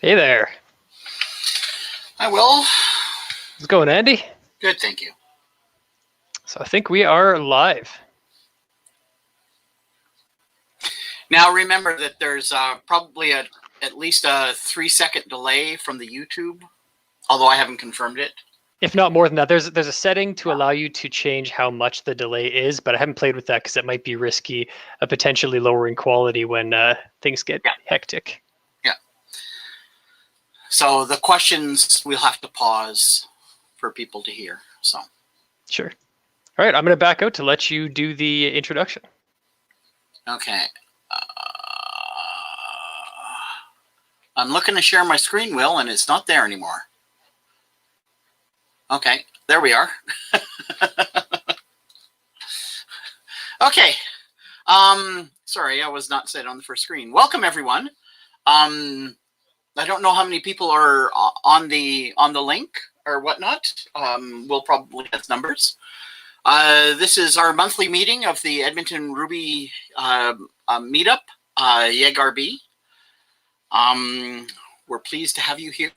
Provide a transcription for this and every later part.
Hey there. Hi, Will. How's it going, Andy? Good, thank you. So I think we are live. Now remember that there's probably at least a 3-second delay from the YouTube, although I haven't confirmed it. If not more than that, there's a setting to allow you to change how much the delay is, but I haven't played with that because it might be risky, potentially lowering quality when things get hectic. Yeah. So the questions we'll have to pause for people to hear. So. Sure. All right, I'm going to back out to let you do the introduction. Okay. I'm looking to share my screen, Will, and it's not there anymore. Okay, there we are. Okay. Sorry, I was not set on the first screen. Welcome, everyone. I don't know how many people are on the link or whatnot. We'll probably have numbers. This is our monthly meeting of the Edmonton Ruby meetup, YEGRB. We're pleased to have you here.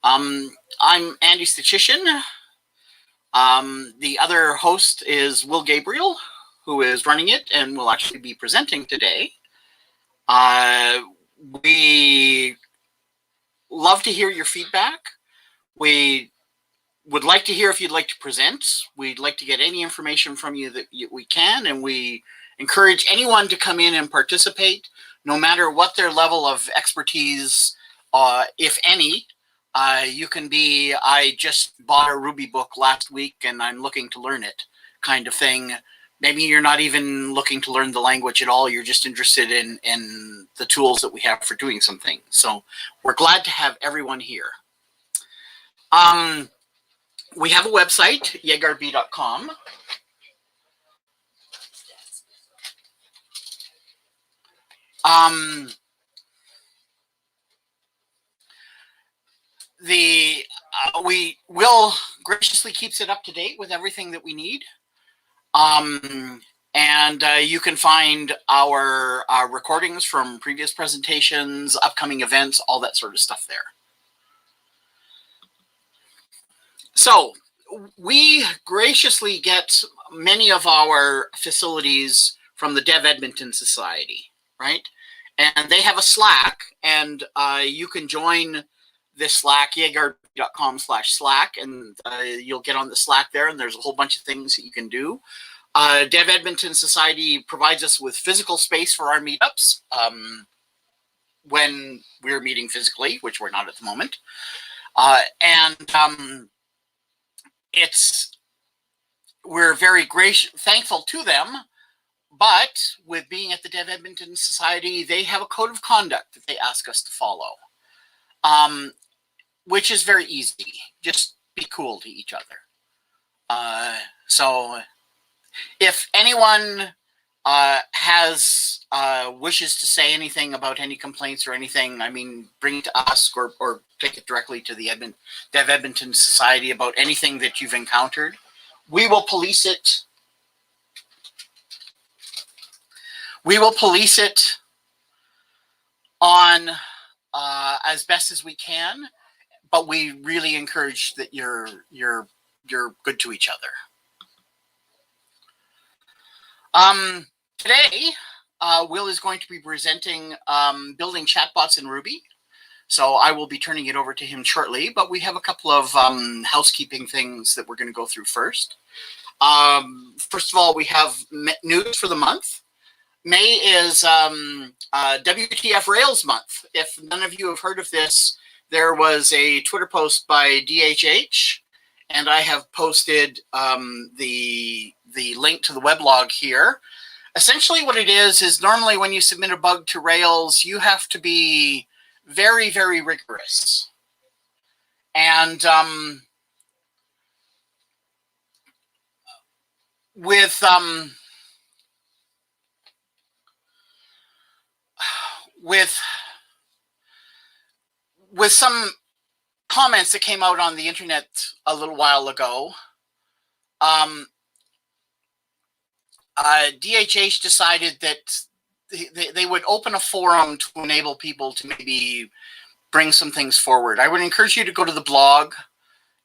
I'm Andy Stachician. The other host is Will Gabriel, who is running it and will actually be presenting today. We love to hear your feedback. We would like to hear if you'd like to present. We'd like to get any information from you that we can, and we encourage anyone to come in and participate, no matter what their level of expertise, if any. You can be, I just bought a Ruby book last week and I'm looking to learn it kind of thing. Maybe you're not even looking to learn the language at all. You're just interested in the tools that we have for doing something. So we're glad to have everyone here. We have a website, YEGRB.com. We will graciously keeps it up to date with everything that we need. And you can find our recordings from previous presentations, upcoming events, all that sort of stuff there. So we graciously get many of our facilities from the Dev Edmonton Society, right? And they have a Slack, and you can join this Slack, YEGRB.com/Slack, and you'll get on the Slack there, and there's a whole bunch of things that you can do. Dev Edmonton Society provides us with physical space for our meetups when we're meeting physically, which we're not at the moment. We're very thankful to them, but with being at the Dev Edmonton Society, they have a code of conduct that they ask us to follow, which is very easy. Just be cool to each other. So if anyone wishes to say anything about any complaints or anything, I mean, bring it to us or take it directly to the Dev Edmonton Society about anything that you've encountered. We will police it. We will police it on as best as we can, but we really encourage that you're good to each other. Today, Will is going to be presenting building chatbots in Ruby. So I will be turning it over to him shortly, but we have a couple of housekeeping things that we're going to go through first. First of all, we have news for the month. May is WTF Rails month. If none of you have heard of this, there was a Twitter post by DHH, and I have posted the link to the weblog here. Essentially what it is normally when you submit a bug to Rails, you have to be very, very rigorous. And with some comments that came out on the internet a little while ago, DHH decided that they would open a forum to enable people to maybe bring some things forward. I would encourage you to go to the blog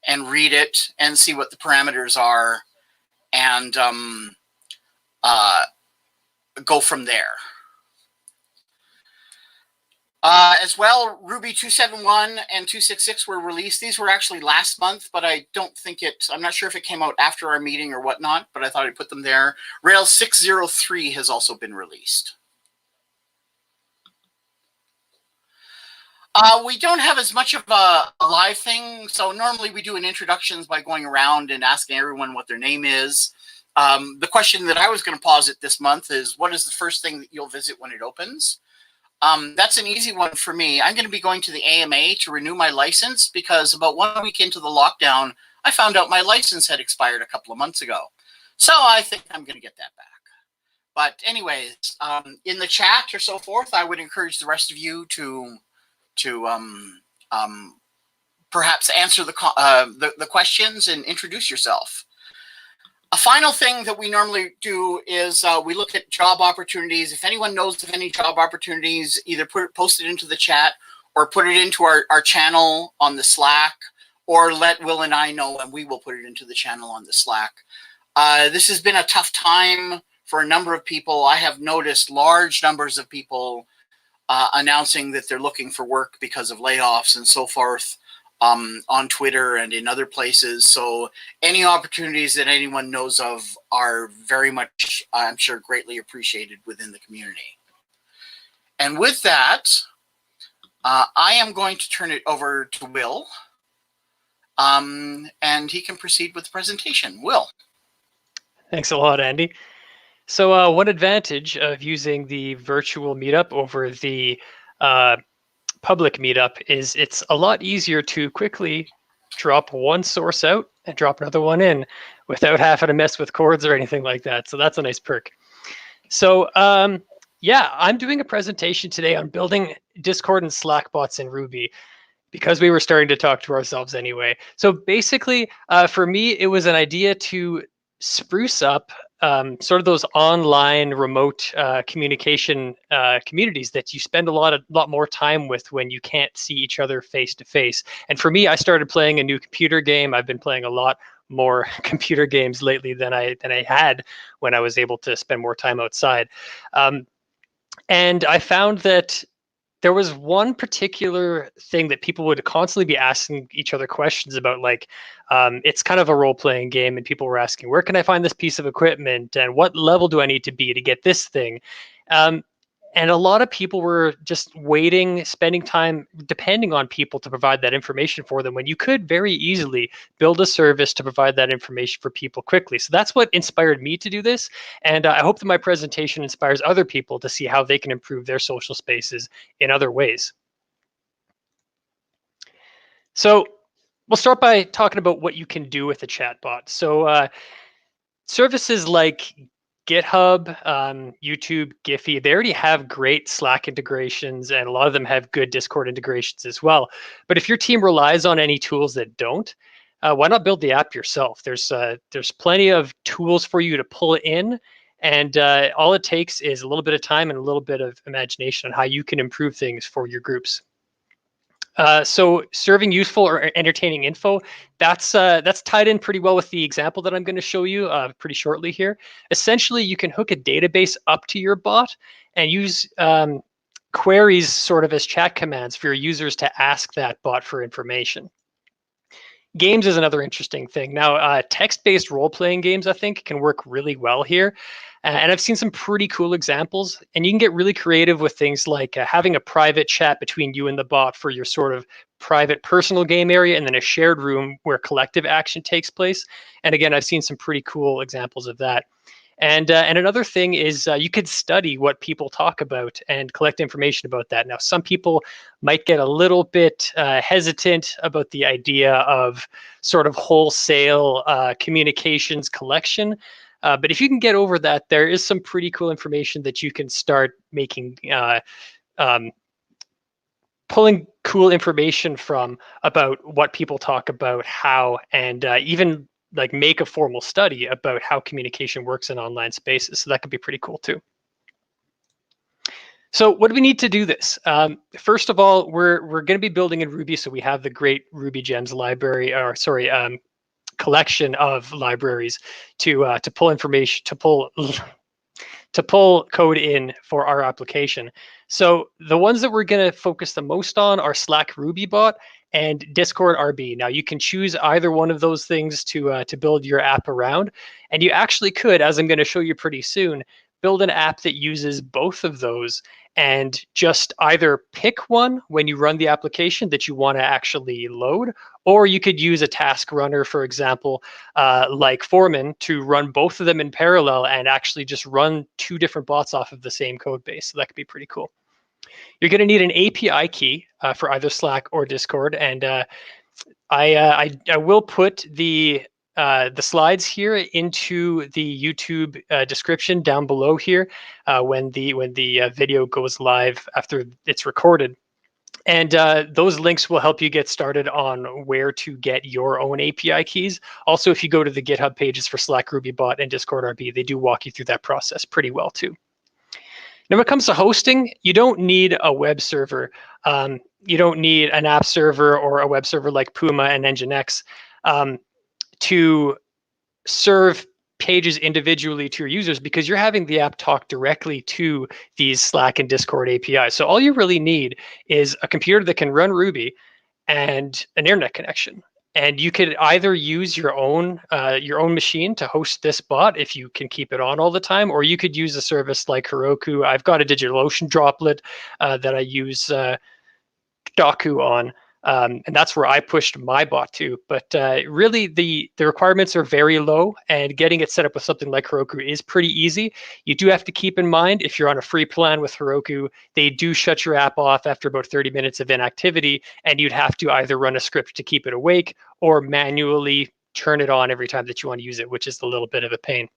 and read it and see what the parameters are, and go from there. As well, Ruby 271 and 266 were released. These were actually last month, but I don't think I'm not sure if it came out after our meeting or whatnot, but I thought I'd put them there. Rails 603 has also been released. We don't have as much of a live thing, so normally we do an introductions by going around and asking everyone what their name is. The question that I was going to posit this month is, what is the first thing that you'll visit when it opens? That's an easy one for me. I'm going to be going to the AMA to renew my license because about 1 week into the lockdown, I found out my license had expired a couple of months ago. So I think I'm going to get that back. But anyways, in the chat or so forth, I would encourage the rest of you to perhaps answer the questions and introduce yourself. A final thing that we normally do is we look at job opportunities. If anyone knows of any job opportunities, either post it into the chat or put it into our channel on the Slack, or let Will and I know and we will put it into the channel on the Slack. This has been a tough time for a number of people. I have noticed large numbers of people announcing that they're looking for work because of layoffs and so forth on Twitter and in other places. So any opportunities that anyone knows of are very much, I'm sure, greatly appreciated within the community. And with that, I am going to turn it over to Will, and he can proceed with the presentation. Will. Thanks a lot, Andy. So one advantage of using the virtual meetup over the public meetup is it's a lot easier to quickly drop one source out and drop another one in without having to mess with cords or anything like that. So that's a nice perk. So yeah, I'm doing a presentation today on building Discord and Slack bots in Ruby because we were starting to talk to ourselves anyway. So basically, for me, it was an idea to spruce up sort of those online remote communication communities that you spend a lot more time with when you can't see each other face to face. And for me, I started playing a new computer game. I've been playing a lot more computer games lately than I had when I was able to spend more time outside. And I found that there was one particular thing that people would constantly be asking each other questions about, like it's kind of a role-playing game and people were asking, where can I find this piece of equipment and what level do I need to be to get this thing? And a lot of people were just waiting, spending time depending on people to provide that information for them when you could very easily build a service to provide that information for people quickly. So that's what inspired me to do this. And I hope that my presentation inspires other people to see how they can improve their social spaces in other ways. So we'll start by talking about what you can do with a chatbot. So services like GitHub, YouTube, Giphy, they already have great Slack integrations, and a lot of them have good Discord integrations as well. But if your team relies on any tools that don't, why not build the app yourself? There's plenty of tools for you to pull in, and all it takes is a little bit of time and a little bit of imagination on how you can improve things for your groups. So serving useful or entertaining info, that's tied in pretty well with the example that I'm going to show you pretty shortly here. Essentially, you can hook a database up to your bot and use queries sort of as chat commands for your users to ask that bot for information. Games is another interesting thing. Now, text-based role-playing games, I think, can work really well here. And I've seen some pretty cool examples. And you can get really creative with things like having a private chat between you and the bot for your sort of private personal game area, and then a shared room where collective action takes place. And again, I've seen some pretty cool examples of that. And another thing is you could study what people talk about and collect information about that. Now, some people might get a little bit hesitant about the idea of sort of wholesale communications collection. But if you can get over that, there is some pretty cool information that you can start making, pulling cool information from about what people talk about, how, and even like make a formal study about how communication works in online spaces. So that could be pretty cool too. So what do we need to do this? First of all, we're going to be building in Ruby, so we have the great Ruby Gems library, or sorry, collection of libraries to pull information, to pull code in for our application. So the ones that we're going to focus the most on are Slack Ruby bot and Discord RB. Now you can choose either one of those things to build your app around, and you actually could, as I'm going to show you pretty soon, build an app that uses both of those and just either pick one when you run the application that you want to actually load, or you could use a task runner, for example, like Foreman, to run both of them in parallel and actually just run two different bots off of the same code base. So that could be pretty cool. You're going to need an API key for either Slack or Discord, and I will put the slides here into the YouTube description down below here when the video goes live after it's recorded. And those links will help you get started on where to get your own API keys. Also, if you go to the GitHub pages for Slack, Ruby Bot, and Discord RB, they do walk you through that process pretty well too. Now, when it comes to hosting, you don't need a web server. You don't need an app server or a web server like Puma and Nginx to serve pages individually to your users, because you're having the app talk directly to these Slack and Discord APIs. So all you really need is a computer that can run Ruby and an internet connection. And you could either use your own machine to host this bot if you can keep it on all the time, or you could use a service like Heroku. I've got a DigitalOcean droplet that I use Doku on, and that's where I pushed my bot to. But really, the requirements are very low, and getting it set up with something like Heroku is pretty easy. You do have to keep in mind, if you're on a free plan with Heroku, they do shut your app off after about 30 minutes of inactivity, and you'd have to either run a script to keep it awake or manually turn it on every time that you want to use it, which is a little bit of a pain.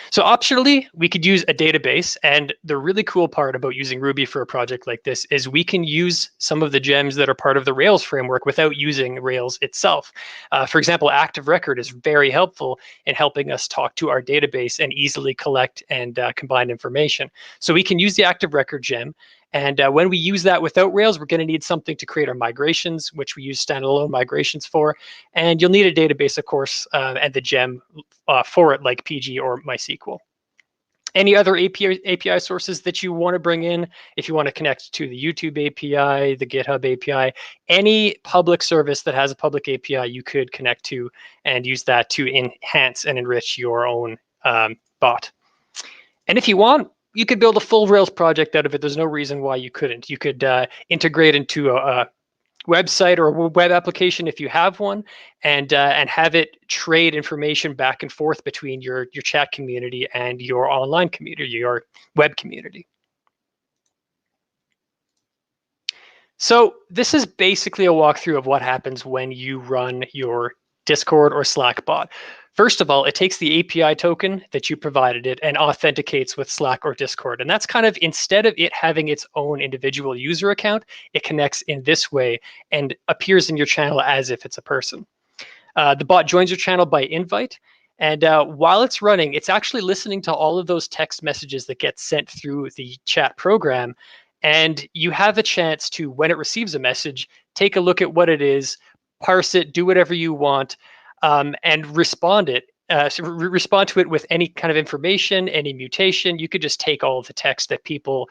So optionally, we could use a database. And the really cool part about using Ruby for a project like this is we can use some of the gems that are part of the Rails framework without using Rails itself. For example, Active Record is very helpful in helping us talk to our database and easily collect and combine information. So we can use the Active Record gem. And when we use that without Rails, we're going to need something to create our migrations, which we use standalone migrations for. And you'll need a database, of course, and the gem for it, like PG or MySQL. Any other API sources that you want to bring in, if you want to connect to the YouTube API, the GitHub API, any public service that has a public API, you could connect to and use that to enhance and enrich your own bot. And if you want, you could build a full Rails project out of it. There's no reason why you couldn't. You could integrate into a website or a web application if you have one, and have it trade information back and forth between your chat community and your online community, your web community. So this is basically a walkthrough of what happens when you run your Discord or Slack bot. First of all, it takes the API token that you provided it and authenticates with Slack or Discord. And that's kind of, instead of it having its own individual user account, it connects in this way and appears in your channel as if it's a person. The bot joins your channel by invite. And while it's running, it's actually listening to all of those text messages that get sent through the chat program. And you have a chance to, when it receives a message, take a look at what it is, parse it, do whatever you want, and respond to it with any kind of information, any mutation. You could just take all of the text that people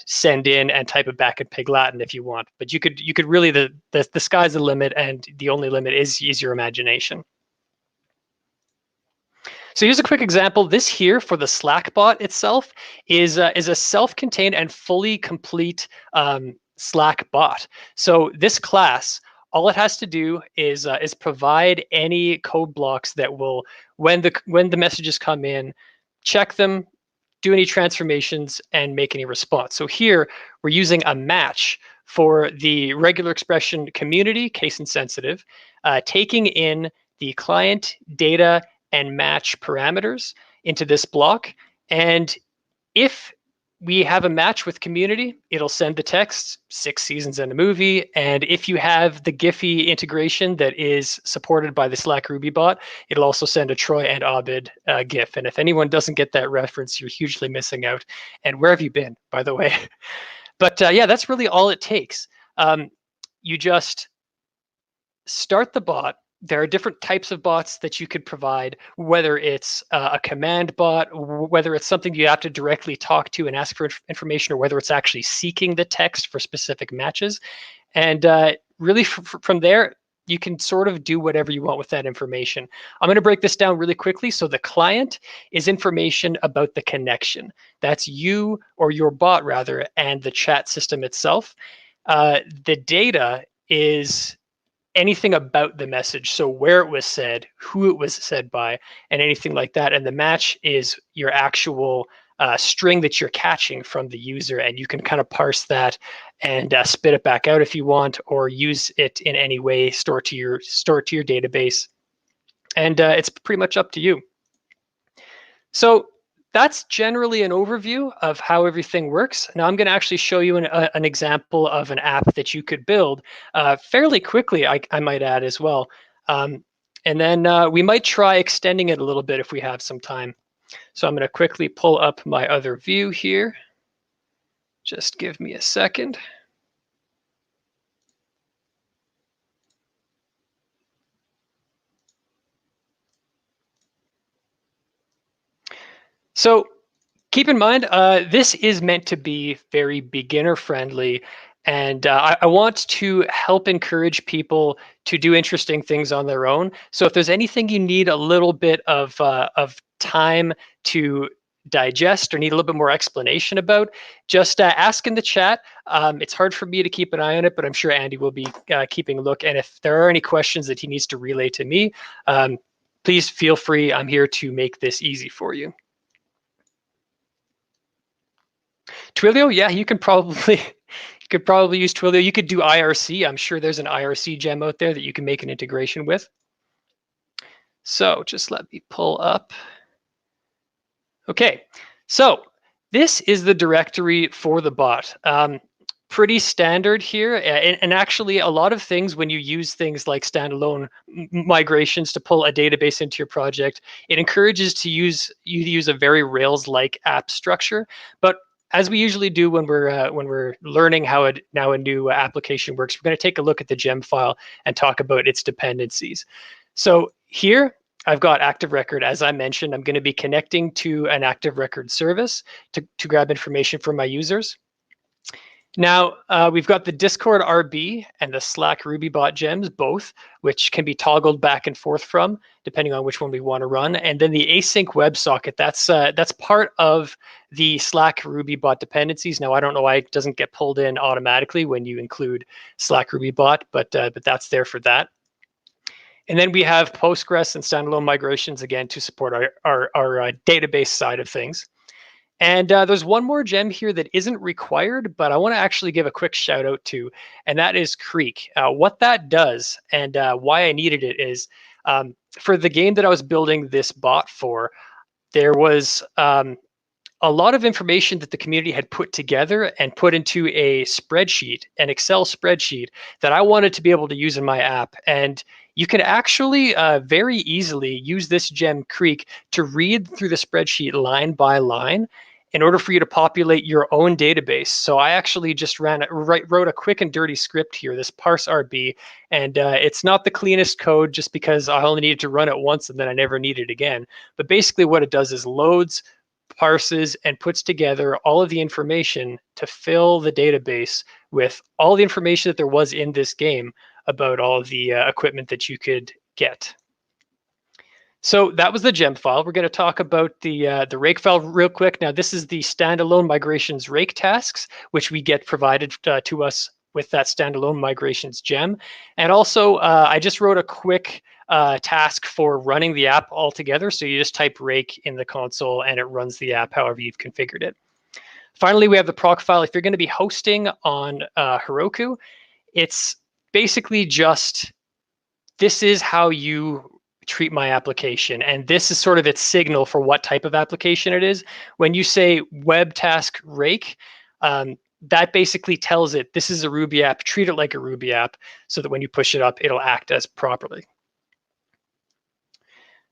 send in and type it back in Pig Latin if you want. But you could really, the sky's the limit, and the only limit is your imagination. So here's a quick example. This here for the Slack bot itself is a self-contained and fully complete Slack bot. So this class, all it has to do is provide any code blocks that will, when the messages come in, check them, do any transformations, and make any response. So here we're using a match for the regular expression community, case insensitive, taking in the client data and match parameters into this block. And if we have a match with community, it'll send the text, 6 seasons and a movie. And if you have the Giphy integration that is supported by the Slack Ruby bot, it'll also send a Troy and Abed GIF. And if anyone doesn't get that reference, you're hugely missing out. And where have you been, by the way? But yeah, that's really all it takes. You just start the bot. There are different types of bots that you could provide, whether it's a command bot, whether it's something you have to directly talk to and ask for information, or whether it's actually seeking the text for specific matches. And really from there, you can sort of do whatever you want with that information. I'm going to break this down really quickly. So the client is information about the connection. That's you, or your bot rather, and the chat system itself. The data is anything about the message, so where it was said, who it was said by, and anything like that. And the match is your actual string that you're catching from the user, and you can kind of parse that and spit it back out if you want, or use it in any way, store it to your database. And it's pretty much up to you. So that's generally an overview of how everything works. Now I'm going to actually show you an example of an app that you could build fairly quickly, I might add as well. And then we might try extending it a little bit if we have some time. So I'm going to quickly pull up my other view here. Just give me a second. So keep in mind, this is meant to be very beginner friendly, and I want to help encourage people to do interesting things on their own. So if there's anything you need a little bit of time to digest or need a little bit more explanation about, just ask in the chat. It's hard for me to keep an eye on it, but I'm sure Andy will be keeping a look. And if there are any questions that he needs to relay to me, please feel free. I'm here to make this easy for you. Twilio, yeah, you could probably use Twilio. You could do IRC. I'm sure there's an IRC gem out there that you can make an integration with. So just let me pull up. Okay, so this is the directory for the bot. Pretty standard here, and actually a lot of things, when you use things like standalone migrations to pull a database into your project, it encourages you to use a very Rails-like app structure. But as we usually do when we're learning how a new application works, we're going to take a look at the gem file and talk about its dependencies. So here I've got Active Record. As I mentioned, I'm going to be connecting to an Active Record service to grab information from my users. Now, we've got the Discord RB and the Slack Ruby bot gems, both, which can be toggled back and forth from, depending on which one we want to run. And then the async WebSocket, that's part of the Slack Ruby bot dependencies. Now, I don't know why it doesn't get pulled in automatically when you include Slack Ruby bot, but that's there for that. And then we have Postgres and standalone migrations, again, to support our database side of things. And there's one more gem here that isn't required, but I want to actually give a quick shout out to, and that is Creek. What that does and why I needed it is for the game that I was building this bot for, there was a lot of information that the community had put together and put into a spreadsheet, an Excel spreadsheet that I wanted to be able to use in my app. And you can actually very easily use this gem Creek to read through the spreadsheet line by line in order for you to populate your own database. So I actually just wrote a quick and dirty script here, this parse RB, and it's not the cleanest code just because I only needed to run it once and then I never need it again. But basically what it does is loads, parses, and puts together all of the information to fill the database with all the information that there was in this game about all of the equipment that you could get. So that was the gem file. We're going to talk about the rake file real quick. Now, this is the standalone migrations rake tasks, which we get provided to us with that standalone migrations gem. And also, I just wrote a quick task for running the app altogether. So you just type rake in the console and it runs the app however you've configured it. Finally, we have the proc file. If you're going to be hosting on Heroku, it's basically just, this is how you treat my application. And this is sort of its signal for what type of application it is. When you say web task rake, that basically tells it this is a Ruby app, treat it like a Ruby app, so that when you push it up, it'll act as properly.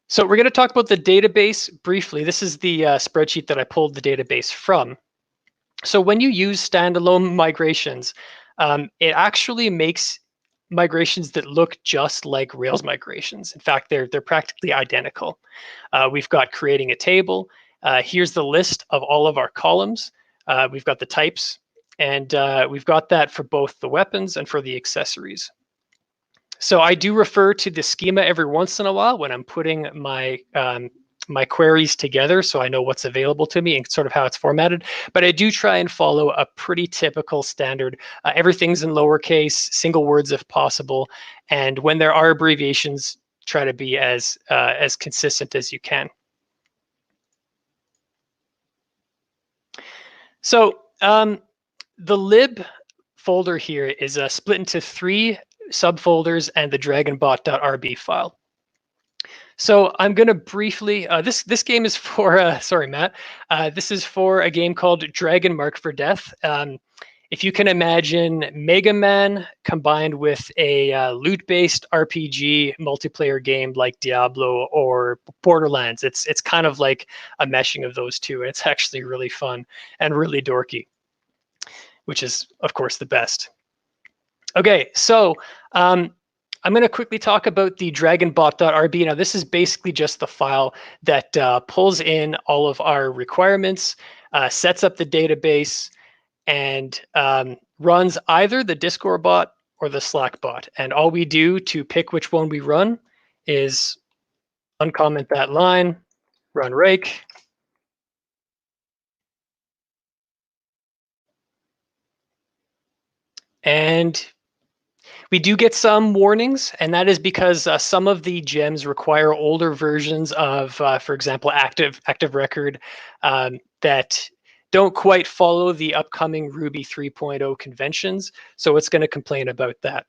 So we're going to talk about the database briefly. This is the spreadsheet that I pulled the database from. So when you use standalone migrations, it actually makes migrations that look just like Rails migrations. In fact, they're practically identical. We've got creating a table. Here's the list of all of our columns. We've got the types, and we've got that for both the weapons and for the accessories. So I do refer to the schema every once in a while when I'm putting my my queries together, so I know what's available to me and sort of how it's formatted. But I do try and follow a pretty typical standard. Everything's in lowercase, single words if possible, and when there are abbreviations, try to be as consistent as you can. So the lib folder here is split into 3 subfolders and the dragonbot.rb file. So I'm going to briefly, this game is for, sorry, Matt, this is for a game called Dragon Mark for Death. If you can imagine Mega Man combined with a loot-based RPG multiplayer game like Diablo or Borderlands, it's kind of like a meshing of those two. It's actually really fun and really dorky, which is, of course, the best. Okay, so I'm going to quickly talk about the dragonbot.rb. Now, this is basically just the file that pulls in all of our requirements, sets up the database, and runs either the Discord bot or the Slack bot. And all we do to pick which one we run is uncomment that line, run rake, and we do get some warnings, and that is because some of the gems require older versions of, for example, active record that don't quite follow the upcoming Ruby 3.0 conventions. So it's going to complain about that.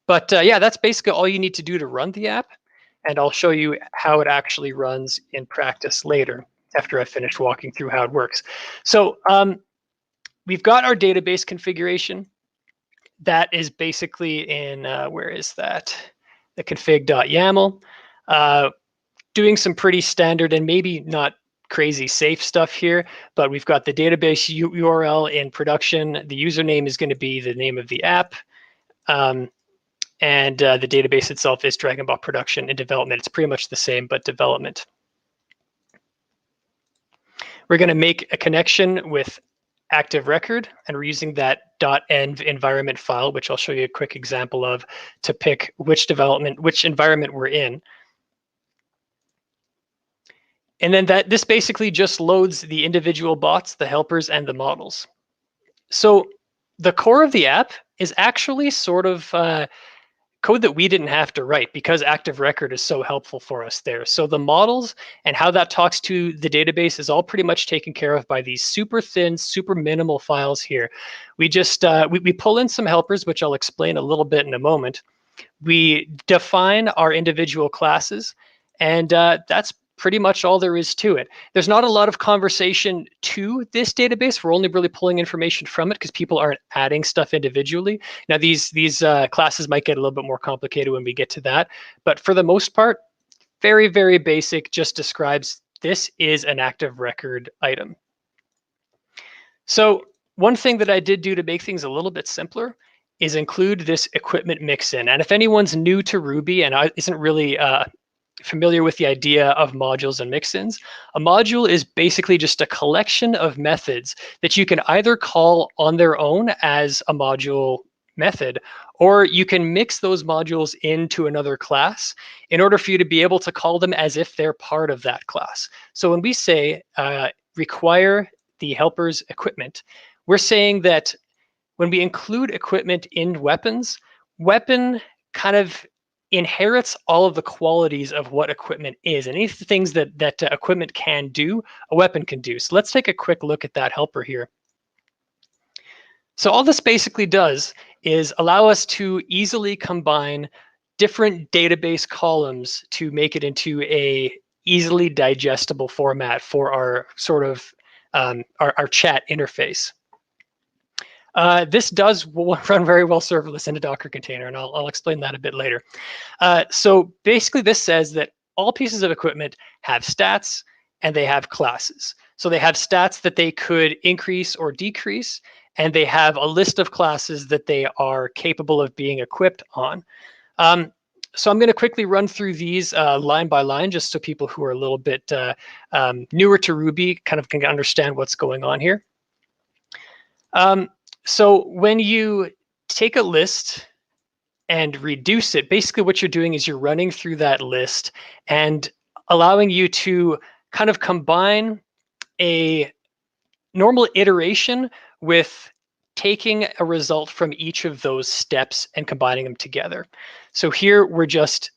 But yeah, that's basically all you need to do to run the app. And I'll show you how it actually runs in practice later after I've finished walking through how it works. So we've got our database configuration. That is basically in, where is that? The config.yaml. Doing some pretty standard and maybe not crazy safe stuff here, but we've got the database URL in production. The username is going to be the name of the app. And the database itself is Dragonbot production. In development, it's pretty much the same, but development. We're going to make a connection with active record, and we're using that .env environment file, which I'll show you a quick example of, to pick which environment we're in. And then this basically just loads the individual bots, the helpers, and the models. So the core of the app is actually sort of code that we didn't have to write because Active Record is so helpful for us there. So the models and how that talks to the database is all pretty much taken care of by these super thin, super minimal files here. We just, we pull in some helpers, which I'll explain a little bit in a moment. We define our individual classes, and that's pretty much all there is to it. There's not a lot of conversation to this database. We're only really pulling information from it because people aren't adding stuff individually. Now, these classes might get a little bit more complicated when we get to that. But for the most part, very, very basic, just describes this is an active record item. So one thing that I did do to make things a little bit simpler is include this equipment mix-in. And if anyone's new to Ruby and isn't really familiar with the idea of modules and mix-ins, a module is basically just a collection of methods that you can either call on their own as a module method, or you can mix those modules into another class in order for you to be able to call them as if they're part of that class. So when we say require the helper's equipment, we're saying that when we include equipment in weapons, weapon kind of inherits all of the qualities of what equipment is. And any of the things that equipment can do, a weapon can do. So let's take a quick look at that helper here. So all this basically does is allow us to easily combine different database columns to make it into a easily digestible format for our sort of our chat interface. This does run very well serverless in a Docker container, and I'll explain that a bit later. So basically this says that all pieces of equipment have stats and they have classes. So they have stats that they could increase or decrease, and they have a list of classes that they are capable of being equipped on. So I'm going to quickly run through these line by line, just so people who are a little bit newer to Ruby kind of can understand what's going on here. So when you take a list and reduce it, basically what you're doing is you're running through that list and allowing you to kind of combine a normal iteration with taking a result from each of those steps and combining them together. So here we're just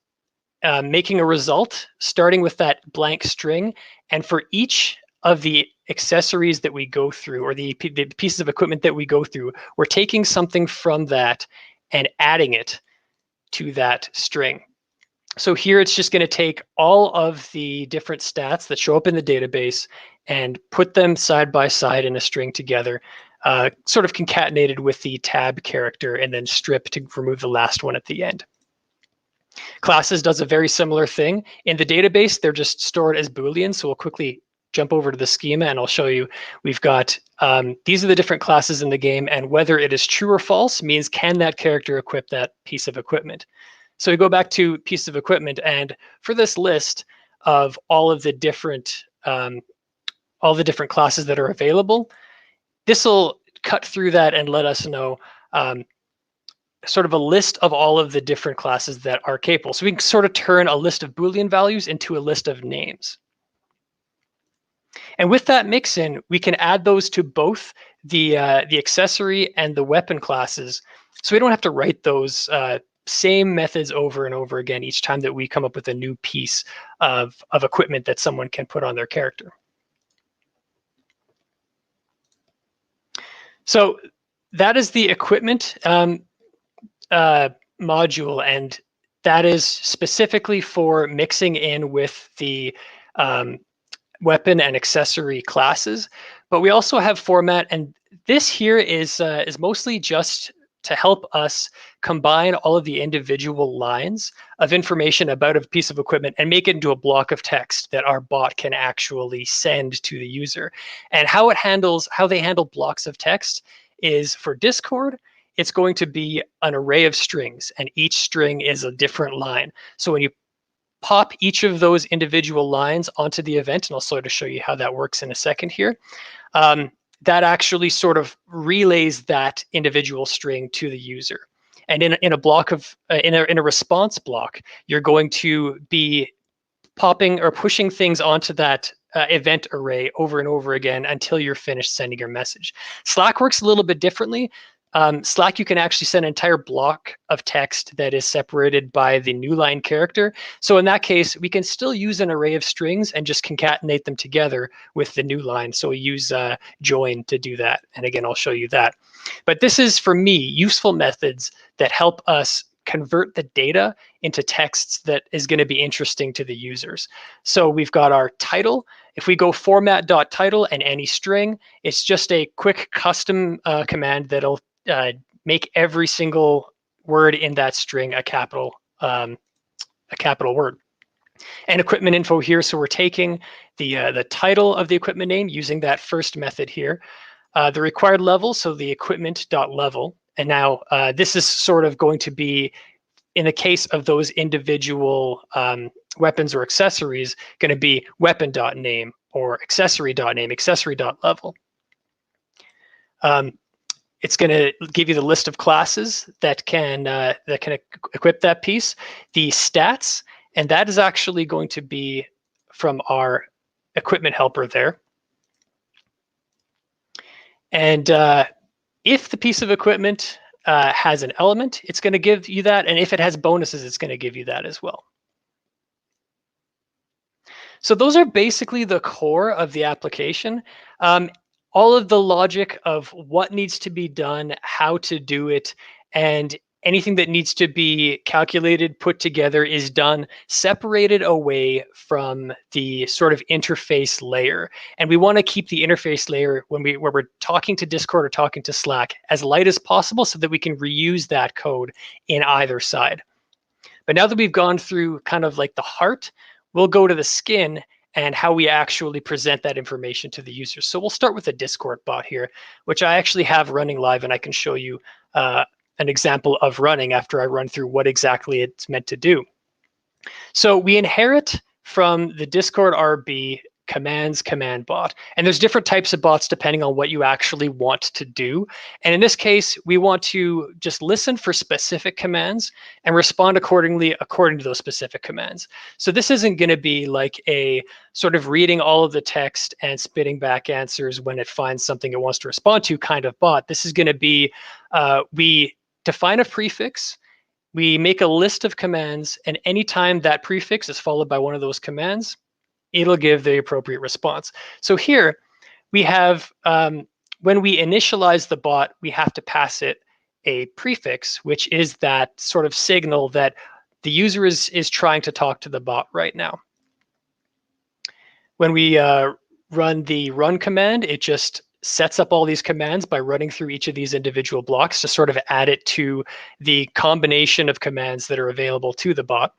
making a result starting with that blank string, and for each of the accessories that we go through, or the pieces of equipment that we go through, we're taking something from that and adding it to that string. So here it's just going to take all of the different stats that show up in the database and put them side by side in a string together, sort of concatenated with the tab character, and then strip to remove the last one at the end. Classes does a very similar thing. In the database, they're just stored as Boolean. So we'll quickly jump over to the schema and I'll show you. We've got, these are the different classes in the game, and whether it is true or false means can that character equip that piece of equipment. So we go back to piece of equipment, and for this list of all of the different classes that are available, this will cut through that and let us know sort of a list of all of the different classes that are capable. So we can sort of turn a list of Boolean values into a list of names. And with that mix-in, we can add those to both the accessory and the weapon classes. So we don't have to write those same methods over and over again each time that we come up with a new piece of equipment that someone can put on their character. So that is the equipment module, and that is specifically for mixing in with the weapon and accessory classes. But we also have format, and this here is mostly just to help us combine all of the individual lines of information about a piece of equipment and make it into a block of text that our bot can actually send to the user. And how they handle blocks of text is, for Discord, it's going to be an array of strings, and each string is a different line. So when you pop each of those individual lines onto the event, and I'll sort of show you how that works in a second here, that actually sort of relays that individual string to the user. And in a block of in a response block, you're going to be popping or pushing things onto that event array over and over again until you're finished sending your message. Slack works a little bit differently. Slack, you can actually send an entire block of text that is separated by the new line character. So in that case, we can still use an array of strings and just concatenate them together with the new line. So we use join to do that. And again, I'll show you that. But this is, for me, useful methods that help us convert the data into texts that is going to be interesting to the users. So we've got our title. If we go format.title and any string, it's just a quick custom command that'll make every single word in that string a capital word. And equipment info here, so we're taking the title of the equipment name using that first method here. The required level, so the equipment.level. And now this is sort of going to be, in the case of those individual weapons or accessories, going to be weapon.name or accessory.name, accessory.level. It's going to give you the list of classes that can equip that piece, the stats, and that is actually going to be from our equipment helper there. And if the piece of equipment has an element, it's going to give you that, and if it has bonuses, it's going to give you that as well. So those are basically the core of the application. All of the logic of what needs to be done, how to do it, and anything that needs to be calculated, put together is done separated away from the sort of interface layer. And we want to keep the interface layer when we're talking to Discord or talking to Slack as light as possible so that we can reuse that code in either side. But now that we've gone through kind of like the heart, we'll go to the skin and how we actually present that information to the users. So we'll start with the Discord bot here, which I actually have running live, and I can show you an example of running after I run through what exactly it's meant to do. So we inherit from the Discord RB commands command bot. And there's different types of bots depending on what you actually want to do. And in this case, we want to just listen for specific commands and respond accordingly according to those specific commands. So this isn't going to be like a sort of reading all of the text and spitting back answers when it finds something it wants to respond to kind of bot. This is going to be, we define a prefix, we make a list of commands, and anytime that prefix is followed by one of those commands, it'll give the appropriate response. So here we have, when we initialize the bot, we have to pass it a prefix, which is that sort of signal that the user is trying to talk to the bot right now. When we run the run command, it just sets up all these commands by running through each of these individual blocks to sort of add it to the combination of commands that are available to the bot.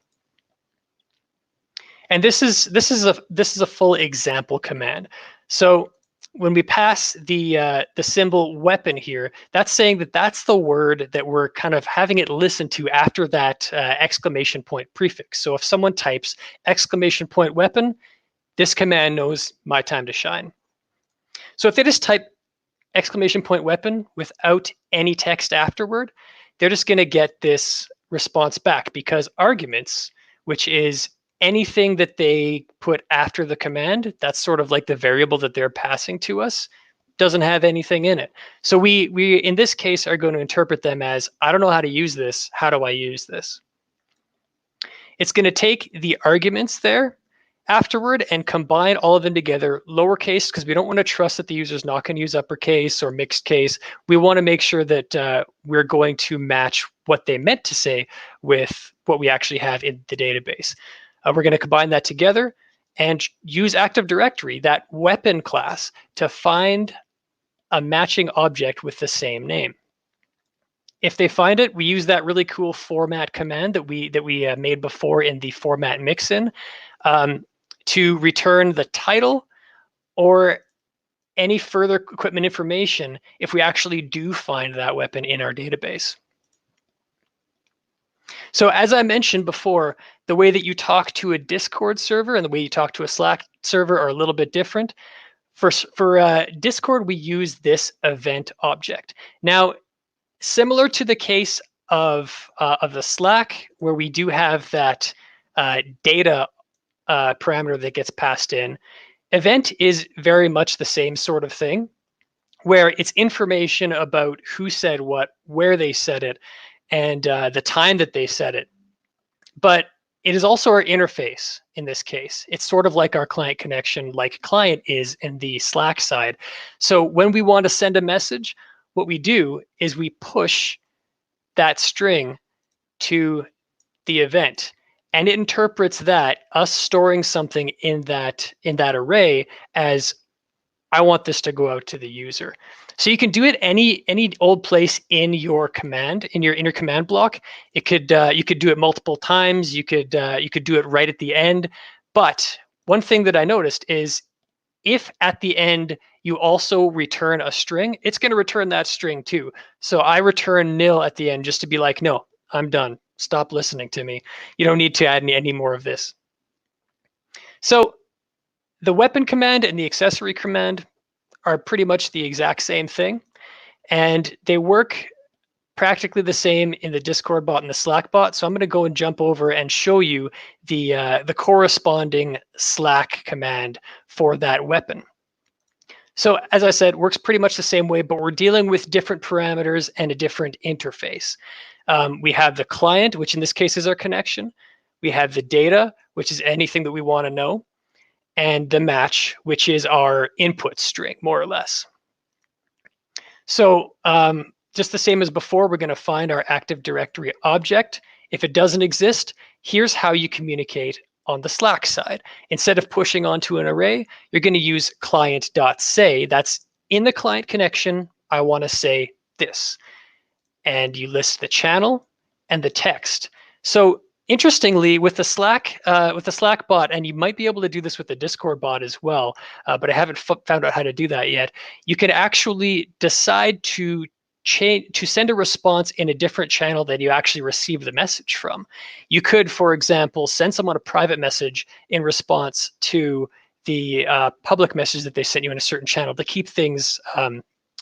And this is a full example command. So when we pass the symbol weapon here, that's saying that that's the word that we're kind of having it listen to after that exclamation point prefix. So if someone types exclamation point weapon, this command knows my time to shine. So if they just type exclamation point weapon without any text afterward, they're just going to get this response back because arguments, which is anything that they put after the command, that's sort of like the variable that they're passing to us, doesn't have anything in it. So we in this case are going to interpret them as, I don't know how to use this. How do I use this? It's going to take the arguments there afterward and combine all of them together, lowercase, because we don't want to trust that the user is not going to use uppercase or mixed case. We want to make sure that we're going to match what they meant to say with what we actually have in the database. We're going to combine that together and use Active Directory, that weapon class, to find a matching object with the same name. If they find it, we use that really cool format command that we made before in the format mixin to return the title or any further equipment information if we actually do find that weapon in our database. So as I mentioned before, the way that you talk to a Discord server and the way you talk to a Slack server are a little bit different. For Discord, we use this event object. Now, similar to the case of the Slack, where we do have that data parameter that gets passed in, event is very much the same sort of thing, where it's information about who said what, where they said it, and the time that they said it. But it is also our interface in this case. It's sort of like our client connection, like client is in the Slack side. So when we want to send a message, what we do is we push that string to the event, and it interprets that, us storing something in that array, as I want this to go out to the user. So you can do it any old place in your command, in your command block. It could you could do it multiple times. You could do it right at the end. But one thing that I noticed is if at the end you also return a string, it's going to return that string too. So I return nil at the end just to be like, no, I'm done. Stop listening to me. You don't need to add any more of this. So the weapon command and the accessory command are pretty much the exact same thing, and they work practically the same in the Discord bot and the Slack bot. So I'm going to go and jump over and show you the corresponding Slack command for that weapon. So as I said, works pretty much the same way, but we're dealing with different parameters and a different interface. We have the client, which in this case is our connection. We have the data, which is anything that we want to know, and the match, which is our input string, more or less. So just the same as before, we're going to find our Active Directory object. If it doesn't exist, here's how you communicate on the Slack side. Instead of pushing onto an array, you're going to use client.say. That's in the client connection. I want to say this. And you list the channel and the text. So interestingly, with the Slack bot, and you might be able to do this with the Discord bot as well, but I haven't found out how to do that yet. You can actually decide to send a response in a different channel than you actually receive the message from. You could, for example, send someone a private message in response to the public message that they sent you in a certain channel to keep things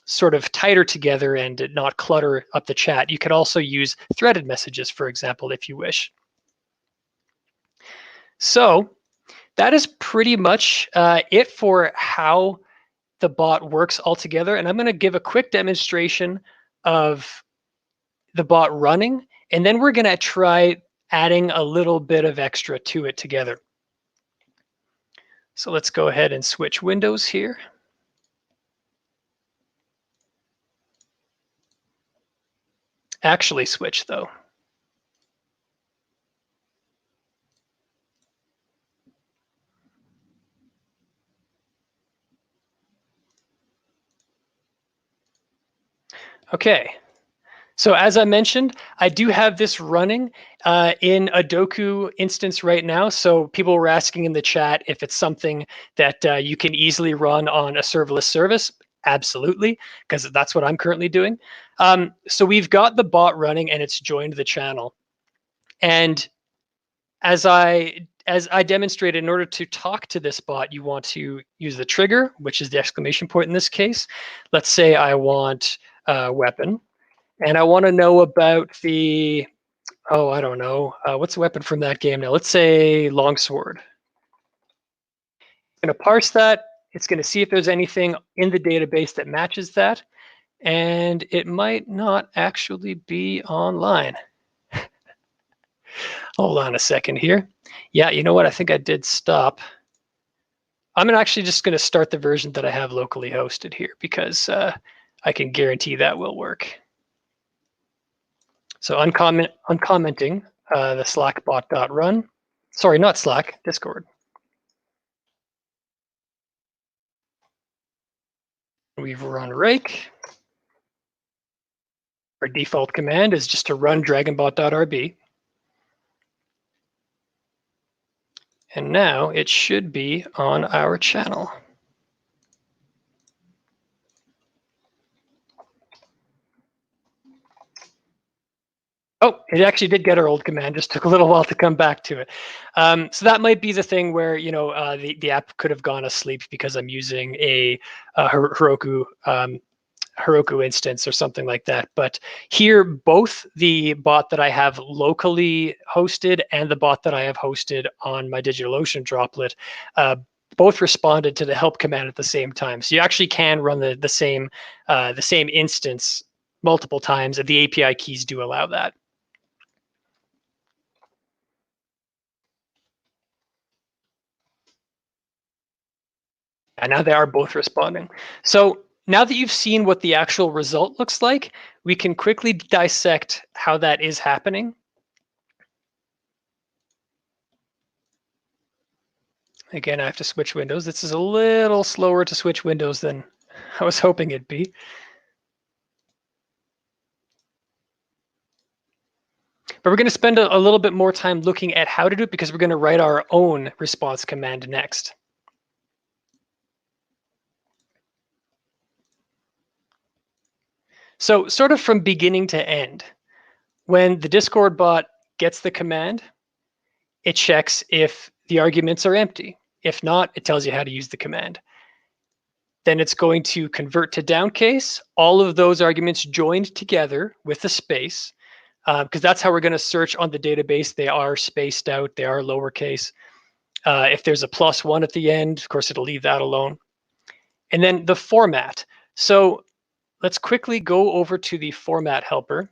sort of tighter together and not clutter up the chat. You could also use threaded messages, for example, if you wish. So that is pretty much it for how the bot works altogether. And I'm going to give a quick demonstration of the bot running, and then we're going to try adding a little bit of extra to it together. So let's go ahead and switch windows here. Actually switch though. Okay, so as I mentioned, I do have this running in a Doku instance right now. So people were asking in the chat if it's something that you can easily run on a serverless service. Absolutely, because that's what I'm currently doing. So we've got the bot running and it's joined the channel. And as I demonstrated, in order to talk to this bot, you want to use the trigger, which is the exclamation point in this case. Let's say I want a weapon. And I want to know about the, I don't know, what's the weapon from that game now? Let's say longsword. It's going to parse that. It's going to see if there's anything in the database that matches that. And it might not actually be online. Hold on a second here. Yeah, you know what? I think I did stop. I'm actually just going to start the version that I have locally hosted here because I can guarantee that will work. So uncommenting the Slack bot.run. Sorry, not Slack, Discord. We've run rake. Our default command is just to run dragonbot.rb. And now it should be on our channel. Oh, it actually did get our old command, just took a little while to come back to it. So that might be the thing where, you know, the app could have gone asleep because I'm using a Heroku instance or something like that. But here, both the bot that I have locally hosted and the bot that I have hosted on my DigitalOcean droplet both responded to the help command at the same time. So you actually can run the same instance multiple times, and the API keys do allow that. And now they are both responding. So now that you've seen what the actual result looks like, we can quickly dissect how that is happening. Again, I have to switch windows. This is a little slower to switch windows than I was hoping it'd be. But we're going to spend a little bit more time looking at how to do it because we're going to write our own response command next. So sort of from beginning to end, when the Discord bot gets the command, it checks if the arguments are empty. If not, it tells you how to use the command. Then it's going to convert to downcase, all of those arguments joined together with a space, because that's how we're going to search on the database. They are spaced out, they are lowercase. If there's a +1 at the end, of course, it'll leave that alone. And then the format. So let's quickly go over to the format helper.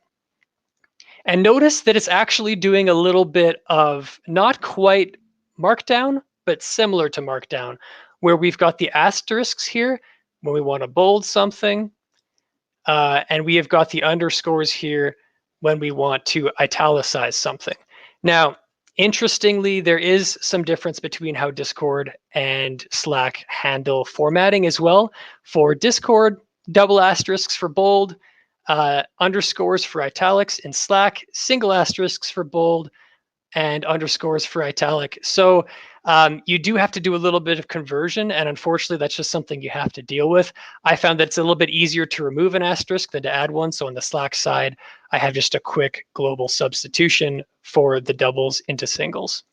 And notice that it's actually doing a little bit of not quite Markdown, but similar to Markdown, where we've got the asterisks here when we want to bold something. and we have got the underscores here when we want to italicize something. Now, interestingly, there is some difference between how Discord and Slack handle formatting as well. For Discord, double asterisks for bold, underscores for italics. In Slack, single asterisks for bold, and underscores for italic. So you do have to do a little bit of conversion, and unfortunately, that's just something you have to deal with. I found that it's a little bit easier to remove an asterisk than to add one. So on the Slack side, I have just a quick global substitution for the doubles into singles.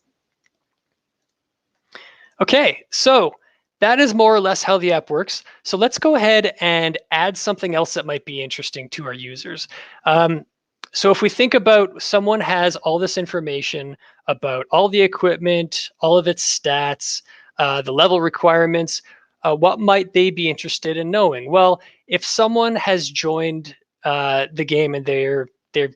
Okay, so that is more or less how the app works. So let's go ahead and add something else that might be interesting to our users. So if we think about someone has all this information about all the equipment, all of its stats, the level requirements, what might they be interested in knowing? Well, if someone has joined the game and they're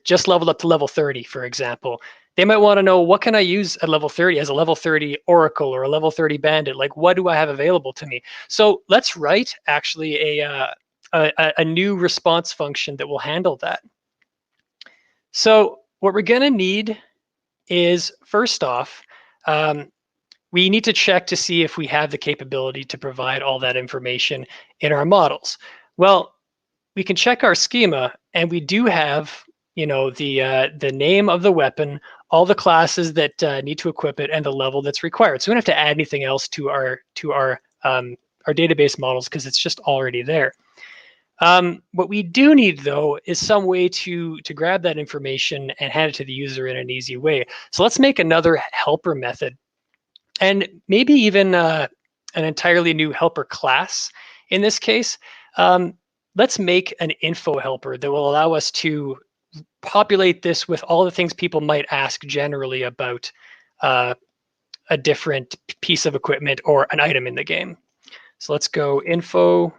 just leveled up to level 30, for example, they might want to know, what can I use at level 30 as a level 30 Oracle or a level 30 Bandit? Like, what do I have available to me? So let's write actually a new response function that will handle that. So what we're going to need is, first off, we need to check to see if we have the capability to provide all that information in our models. Well, we can check our schema, and we do have, the name of the weapon, all the classes that need to equip it, and the level that's required. So we don't have to add anything else to our database models because it's just already there. What we do need, though, is some way to grab that information and hand it to the user in an easy way. So let's make another helper method, and maybe even an entirely new helper class in this case. Let's make an info helper that will allow us to populate this with all the things people might ask generally about a different piece of equipment or an item in the game. So let's go info.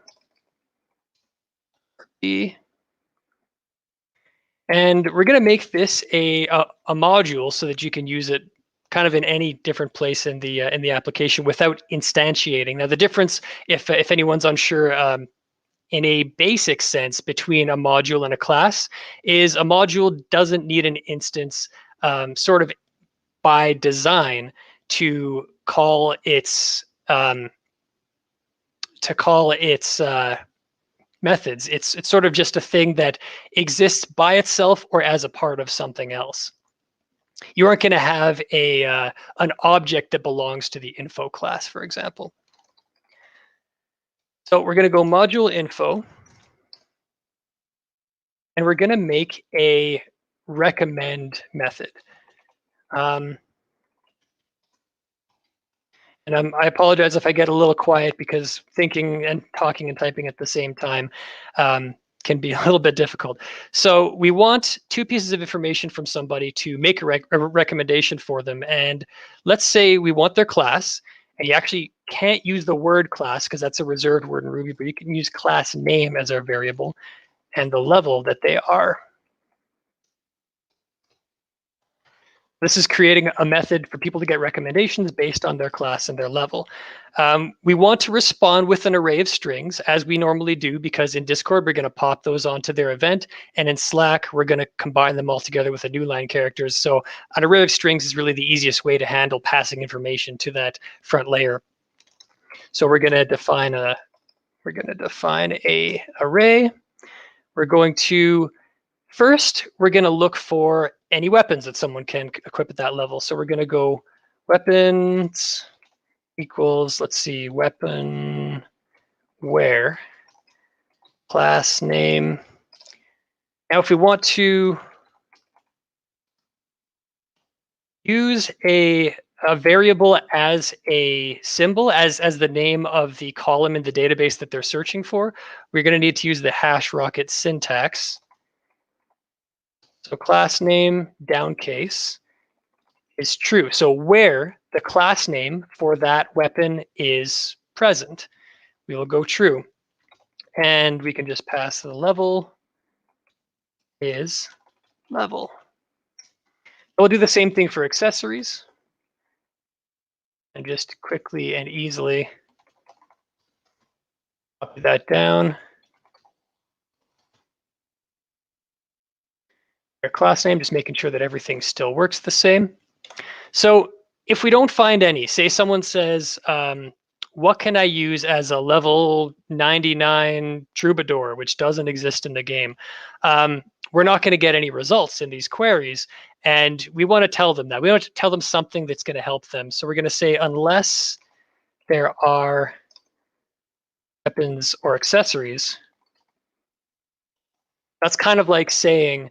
And we're going to make this a module so that you can use it kind of in any different place in the application without instantiating. Now, the difference, if anyone's unsure, in a basic sense between a module and a class, is a module doesn't need an instance sort of by design to call its methods. It's sort of just a thing that exists by itself or as a part of something else. You aren't going to have an object that belongs to the info class, for example. So we're going to go module info, and we're going to make a recommend method. And I apologize if I get a little quiet, because thinking and talking and typing at the same time can be a little bit difficult. So we want two pieces of information from somebody to make a recommendation for them. And let's say we want their class, and you actually can't use the word class because that's a reserved word in Ruby, but you can use class name as our variable and the level that they are. This is creating a method for people to get recommendations based on their class and their level. We want to respond with an array of strings, as we normally do, because in Discord, we're going to pop those onto their event. And in Slack, we're going to combine them all together with a new line characters. So an array of strings is really the easiest way to handle passing information to that front layer. So we're going to define a array. We're going to First, we're going to look for any weapons that someone can equip at that level. So we're going to go weapons equals, let's see, weapon where, class name. Now, if we want to use a variable as a symbol, as the name of the column in the database that they're searching for, we're going to need to use the hash rocket syntax. So class name downcase is true. So where the class name for that weapon is present, we will go true. And we can just pass the level is level. We'll do the same thing for accessories. And just quickly and easily copy that down. their class name, just making sure that everything still works the same. So if we don't find any, say someone says, what can I use as a level 99 troubadour, which doesn't exist in the game? We're not going to get any results in these queries. And we want to tell them that. We want to tell them something that's going to help them. So we're going to say, unless there are weapons or accessories, that's kind of like saying,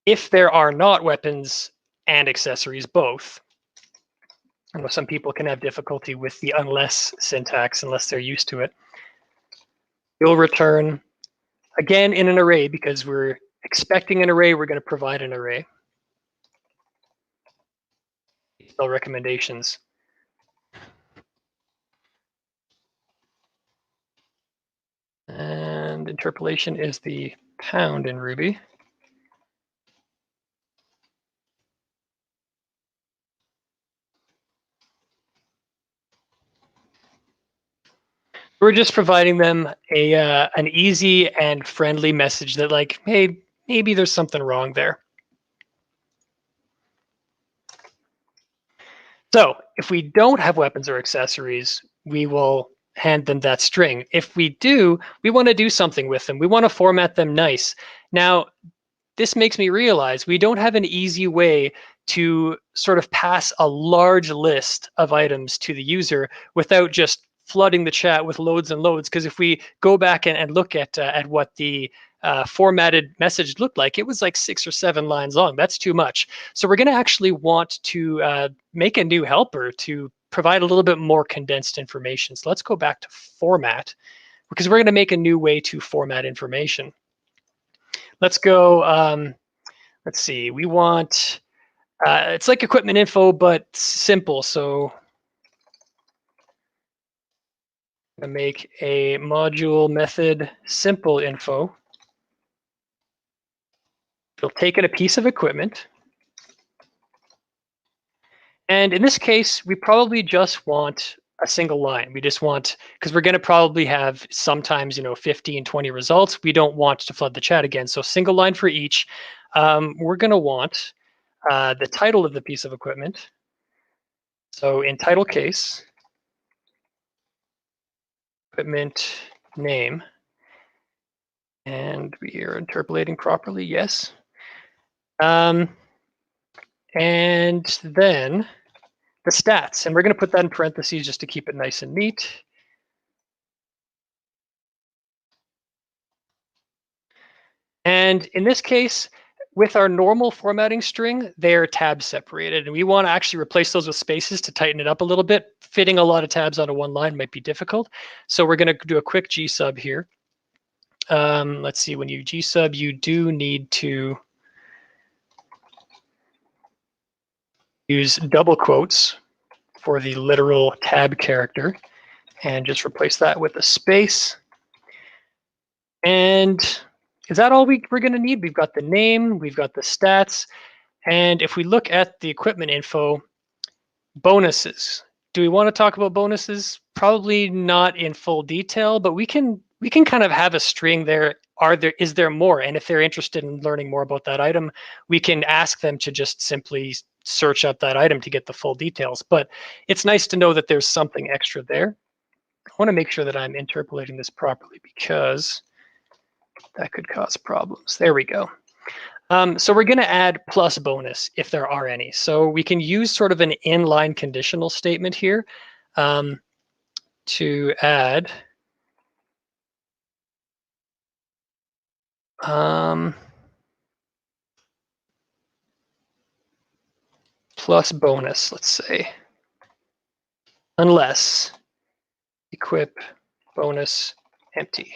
if there are not weapons and accessories both. I know some people can have difficulty with the unless syntax unless they're used to it. You'll return, again, in an array, because we're expecting an array, we're going to provide an array. No recommendations. And interpolation is the pound in Ruby. We're just providing them an easy and friendly message that, like, hey, maybe there's something wrong there. So if we don't have weapons or accessories, we will hand them that string. If we do, we want to do something with them. We want to format them nice. Now, this makes me realize we don't have an easy way to sort of pass a large list of items to the user without just flooding the chat with loads and loads. Because if we go back and look at what the formatted message looked like, it was like 6 or 7 lines long. That's too much. So we're going to actually want to make a new helper to provide a little bit more condensed information. So let's go back to format, because we're going to make a new way to format information. Let's go, let's see, we want, it's like equipment info, but simple. So I'm going to make a module method simple info. It'll take in a piece of equipment. And in this case, we probably just want a single line. We just want, because we're going to probably have sometimes, 15, 20 results. We don't want to flood the chat again. So single line for each. We're going to want the title of the piece of equipment. So in title case, equipment name. And we are interpolating properly, yes. And then the stats, and we're going to put that in parentheses just to keep it nice and neat. And in this case, with our normal formatting string, they're tab separated, and we want to actually replace those with spaces to tighten it up a little bit. Fitting a lot of tabs onto one line might be difficult. So we're going to do a quick gsub here. Let's see, when you gsub, you do need to use double quotes for the literal tab character, and just replace that with a space. And is that all we're going to need? We've got the name, we've got the stats, and if we look at the equipment info, bonuses. Do we want to talk about bonuses? Probably not in full detail, but we can kind of have a string there. Is there more? And if they're interested in learning more about that item, we can ask them to just simply search up that item to get the full details. But it's nice to know that there's something extra there. I want to make sure that I'm interpolating this properly, because that could cause problems. There we go. So we're going to add plus bonus if there are any. So we can use sort of an inline conditional statement here to add plus bonus, let's say, unless equip bonus empty.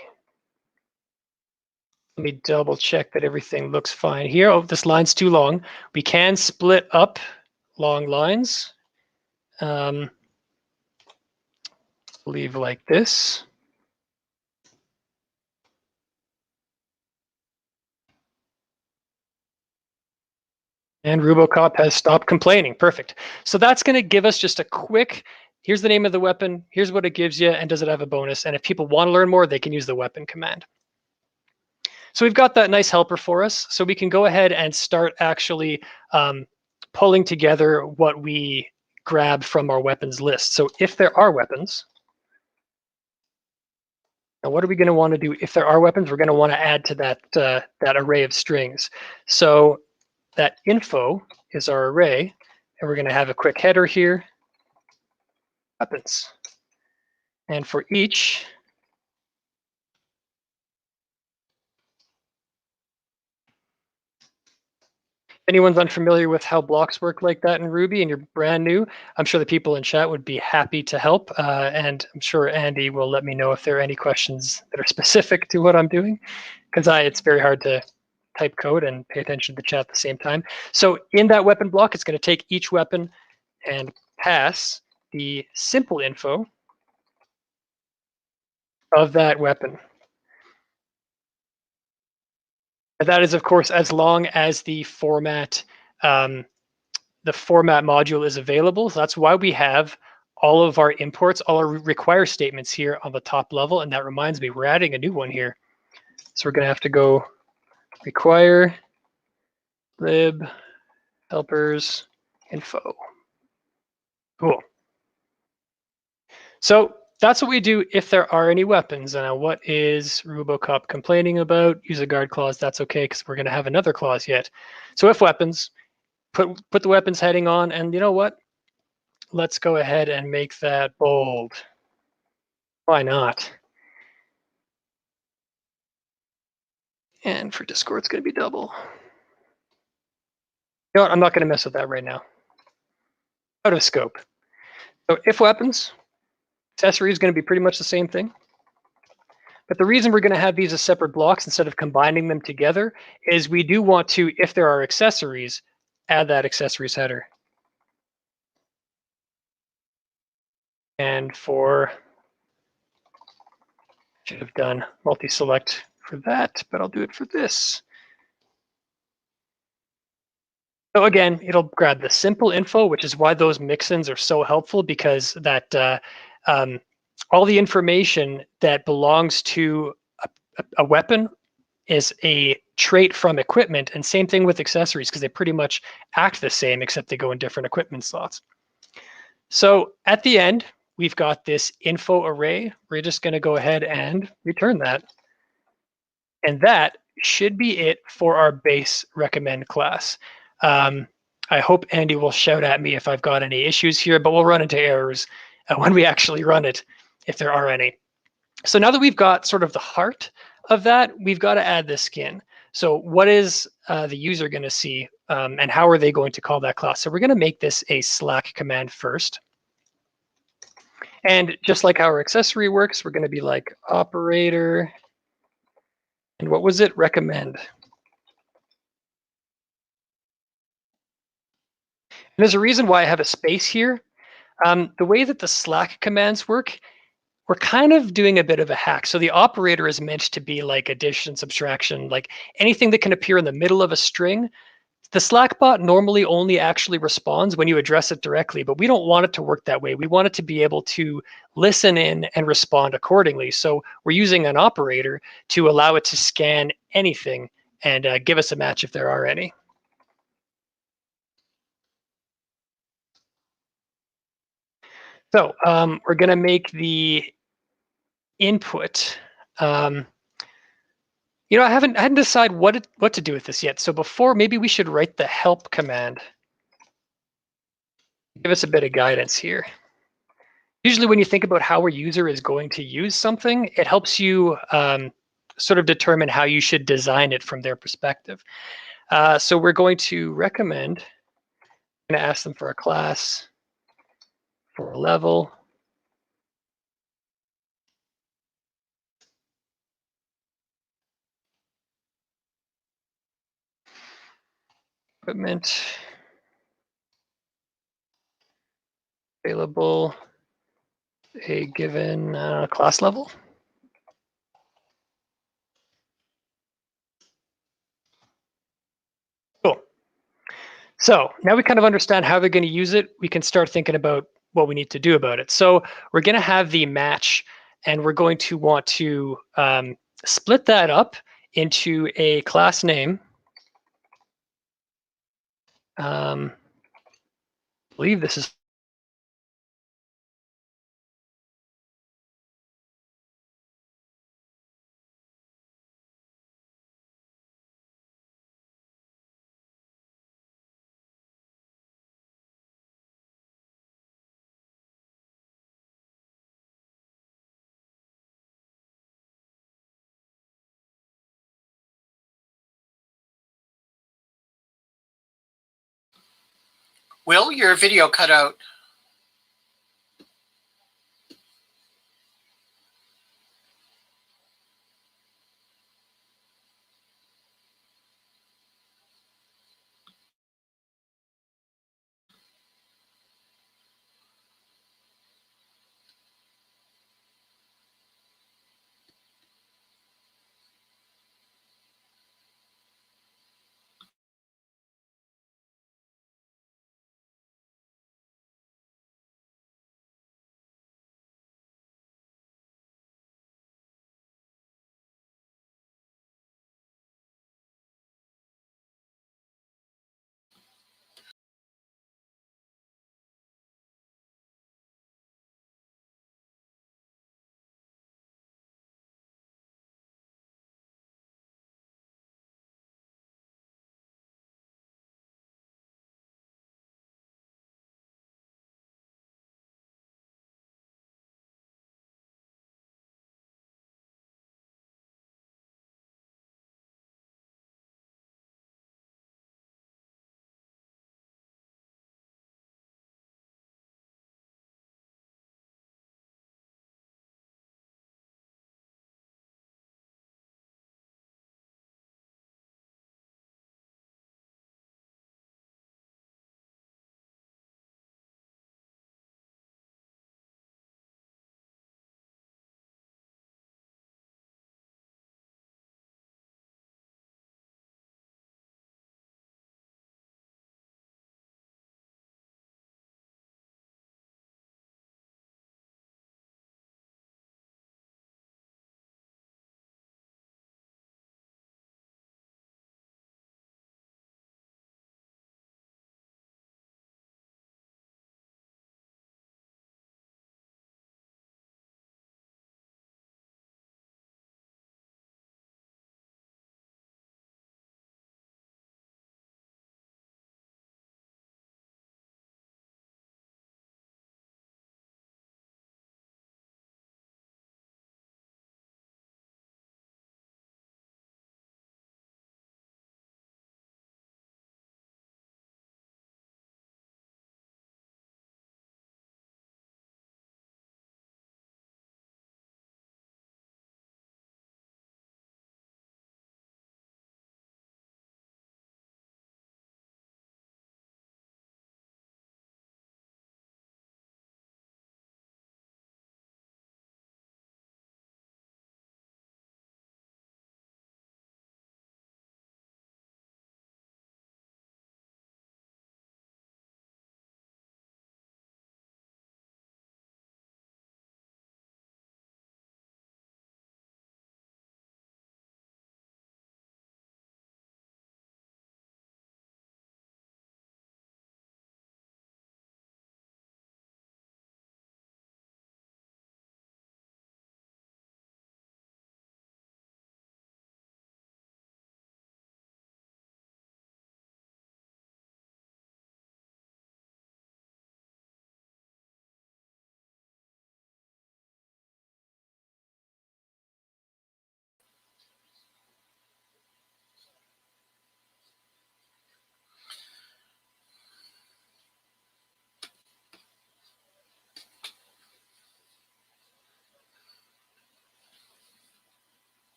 Let me double check that everything looks fine here. Oh, this line's too long. We can split up long lines. Leave like this. And Rubocop has stopped complaining. Perfect. So that's going to give us just a quick, here's the name of the weapon, here's what it gives you, and does it have a bonus? And if people want to learn more, they can use the weapon command. So we've got that nice helper for us. So we can go ahead and start actually pulling together what we grab from our weapons list. So if there are weapons, now what are we going to want to do? If there are weapons, we're going to want to add to that array of strings. So that info is our array, and we're going to have a quick header here, weapons. And for each, if anyone's unfamiliar with how blocks work like that in Ruby and you're brand new, I'm sure the people in chat would be happy to help. And I'm sure Andy will let me know if there are any questions that are specific to what I'm doing, because it's very hard to type code and pay attention to the chat at the same time. So in that weapon block, it's going to take each weapon and pass the simple info of that weapon. And that is, of course, as long as the format module is available. So that's why we have all of our imports, all our require statements here on the top level. And that reminds me, we're adding a new one here. So we're going to have to go require lib helpers info. Cool. So that's what we do if there are any weapons. Now, what is Rubocop complaining about? Use a guard clause. That's okay, because we're going to have another clause yet. So if weapons, put the weapons heading on, and you know what? Let's go ahead and make that bold. Why not? And for Discord, it's going to be double. You know what? I'm not going to mess with that right now. Out of scope. So if weapons, accessory is going to be pretty much the same thing. But the reason we're going to have these as separate blocks instead of combining them together is we do want to, if there are accessories, add that accessories header. And for, should have done multi-select for that, but I'll do it for this. So again, it'll grab the simple info, which is why those mix-ins are so helpful, because that all the information that belongs to a weapon is a trait from equipment, and same thing with accessories, because they pretty much act the same, except they go in different equipment slots. So at the end, we've got this info array. We're just going to go ahead and return that. And that should be it for our base recommend class. I hope Andy will shout at me if I've got any issues here, but we'll run into errors when we actually run it, if there are any. So now that we've got sort of the heart of that, we've got to add the skin. So what is the user going to see, and how are they going to call that class? So we're going to make this a Slack command first. And just like how our accessory works, we're going to be like operator, and what was it? Recommend. And there's a reason why I have a space here. The way that the Slack commands work, we're kind of doing a bit of a hack. So the operator is meant to be like addition, subtraction, like anything that can appear in the middle of a string. The Slack bot normally only actually responds when you address it directly, but we don't want it to work that way. We want it to be able to listen in and respond accordingly. So we're using an operator to allow it to scan anything and give us a match if there are any. So we're going to make the input. You know, I hadn't decided what to do with this yet. So before, maybe we should write the help command. Give us a bit of guidance here. Usually when you think about how a user is going to use something, it helps you sort of determine how you should design it from their perspective. So we're going to recommend, I'm going to ask them for a class, for a level. Equipment available, a given class level. Cool. So now we kind of understand how they're going to use it. We can start thinking about what we need to do about it. So we're going to have the match, and we're going to want to split that up into a class name. I believe this is Will, your video cut out.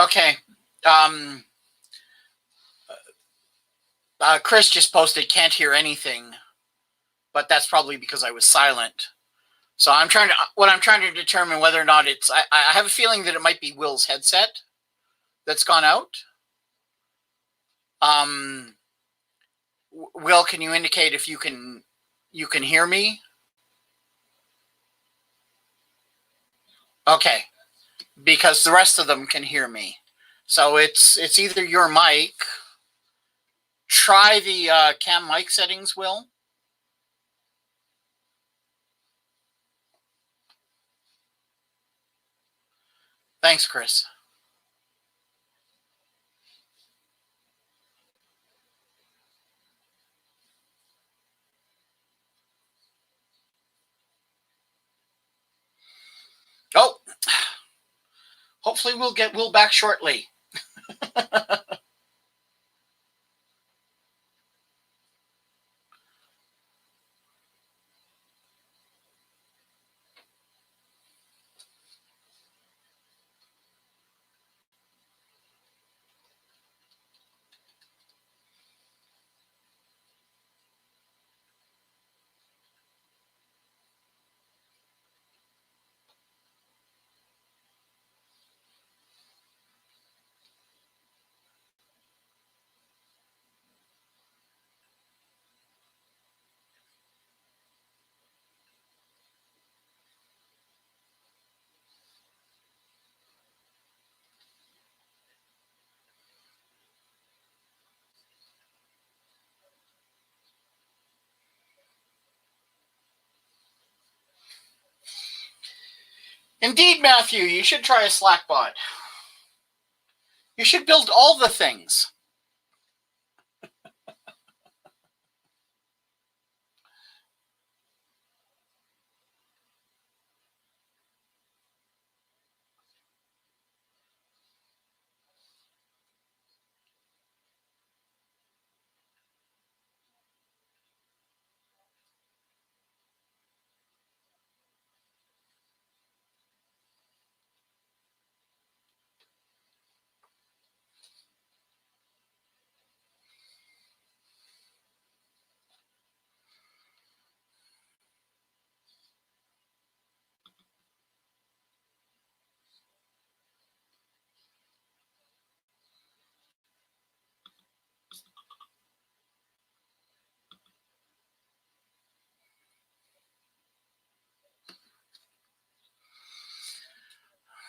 Okay. Chris just posted, can't hear anything, but that's probably because I was silent. So I'm trying to determine whether or not it's, I have a feeling that it might be Will's headset that's gone out. Will, can you indicate if you can hear me? Okay, because the rest of them can hear me. So it's either your mic. Try the cam mic settings, Will. Thanks, Chris. Oh, hopefully we'll get Will back shortly. Indeed, Matthew, you should try a Slack bot. You should build all the things.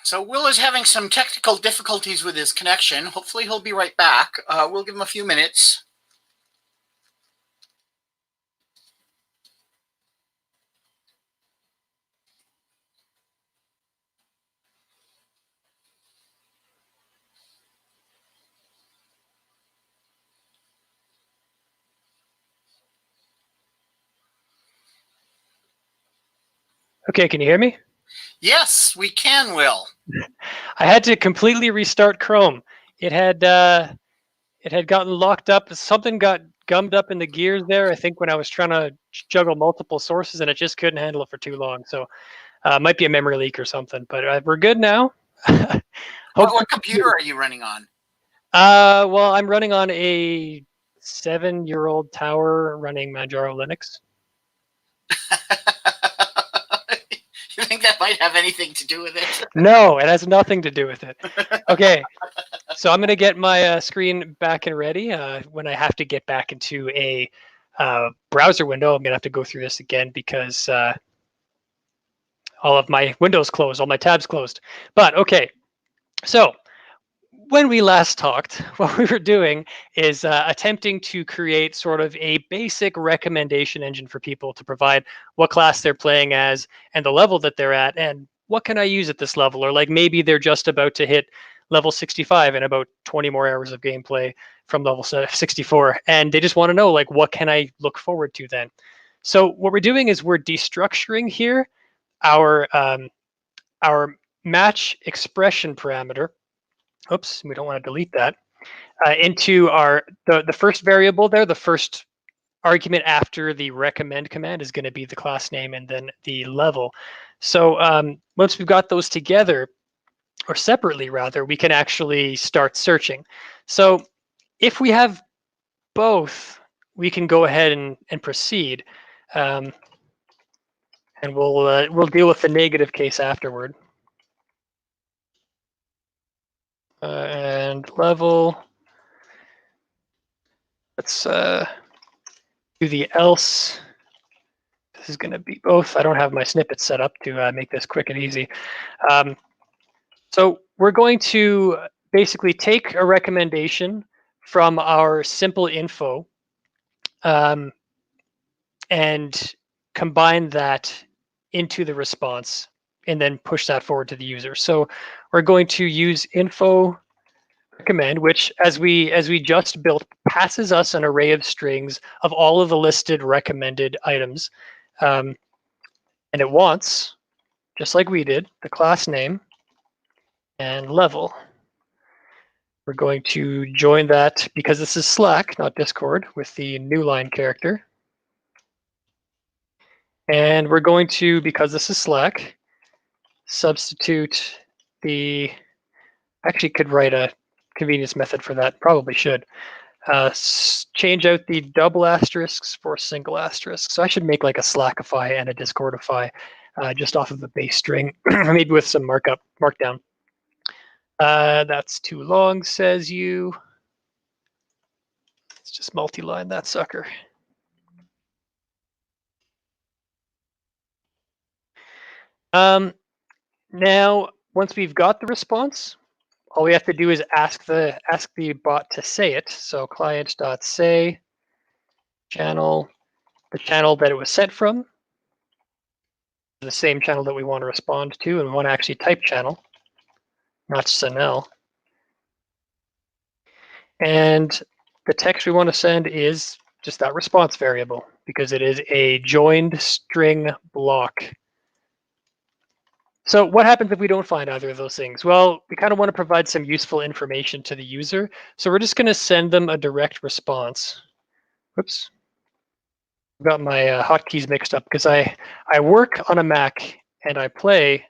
So Will is having some technical difficulties with his connection. Hopefully he'll be right back. We'll give him a few minutes. Okay, can you hear me? Yes, we can, Will. I had to completely restart Chrome. It had gotten locked up. Something got gummed up in the gears there, I think, when I was trying to juggle multiple sources, and it just couldn't handle it for too long. So it might be a memory leak or something, but we're good now. What computer are you running on? Well, I'm running on a 7-year-old tower running Manjaro Linux. You think that might have anything to do with it? No, it has nothing to do with it. Okay, so I'm going to get my screen back and ready. When I have to get back into a browser window, I'm going to have to go through this again because all of my windows closed, all my tabs closed. But okay, so when we last talked, what we were doing is attempting to create sort of a basic recommendation engine for people to provide what class they're playing as and the level that they're at and what can I use at this level, or like maybe they're just about to hit level 65 and about 20 more hours of gameplay from level 64 and they just want to know like what can I look forward to then. So what we're doing is we're destructuring here our match expression parameter. Oops, we don't want to delete that. Into our the first variable there, the first argument after the recommend command is going to be the class name and then the level. So once we've got those together, or separately rather, we can actually start searching. So if we have both, we can go ahead and proceed. And we'll deal with the negative case afterward. And level. Let's do the else. This is going to be both. I don't have my snippets set up to make this quick and easy. So we're going to basically take a recommendation from our simple info and combine that into the response and then push that forward to the user. So we're going to use info recommend, which as we just built, passes us an array of strings of all of the listed recommended items. And it wants, just like we did, the class name and level. We're going to join that, because this is Slack, not Discord, with the new line character. And we're going to, because this is Slack, substitute the, actually could write a convenience method for that, probably should. Change out the double asterisks for single asterisks. So I should make like a Slackify and a Discordify just off of the base string, maybe with some markdown. That's too long, says you. Let's just multi-line that sucker. Now, once we've got the response, all we have to do is ask the bot to say it. So client.say channel, the channel that it was sent from, the same channel that we want to respond to, and we want to actually type channel, not SNL. And the text we want to send is just that response variable, because it is a joined string block. So what happens if we don't find either of those things? Well, we kind of want to provide some useful information to the user. So we're just going to send them a direct response. Whoops. I've got my hotkeys mixed up, because I work on a Mac and I play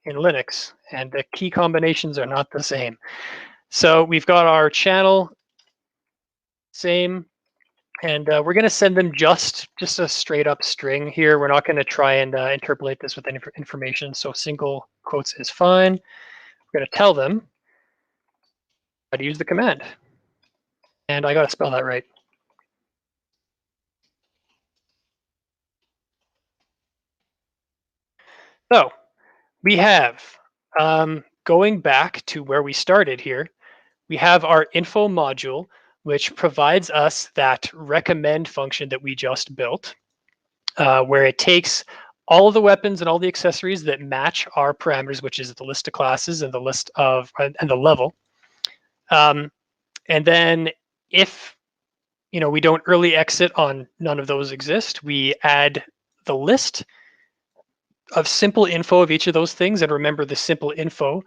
in Linux, and the key combinations are not the same. So we've got our channel, same, and we're going to send them just a straight up string here. We're not going to try and interpolate this with any information. So single quotes is fine. We're going to tell them how to use the command. And I got to spell that right. So we have, going back to where we started here, we have our info module, which provides us that recommend function that we just built, where it takes all of the weapons and all the accessories that match our parameters, which is the list of classes and the list of, and the level. And then if we don't early exit on none of those exist, we add the list of simple info of each of those things. And remember, the simple info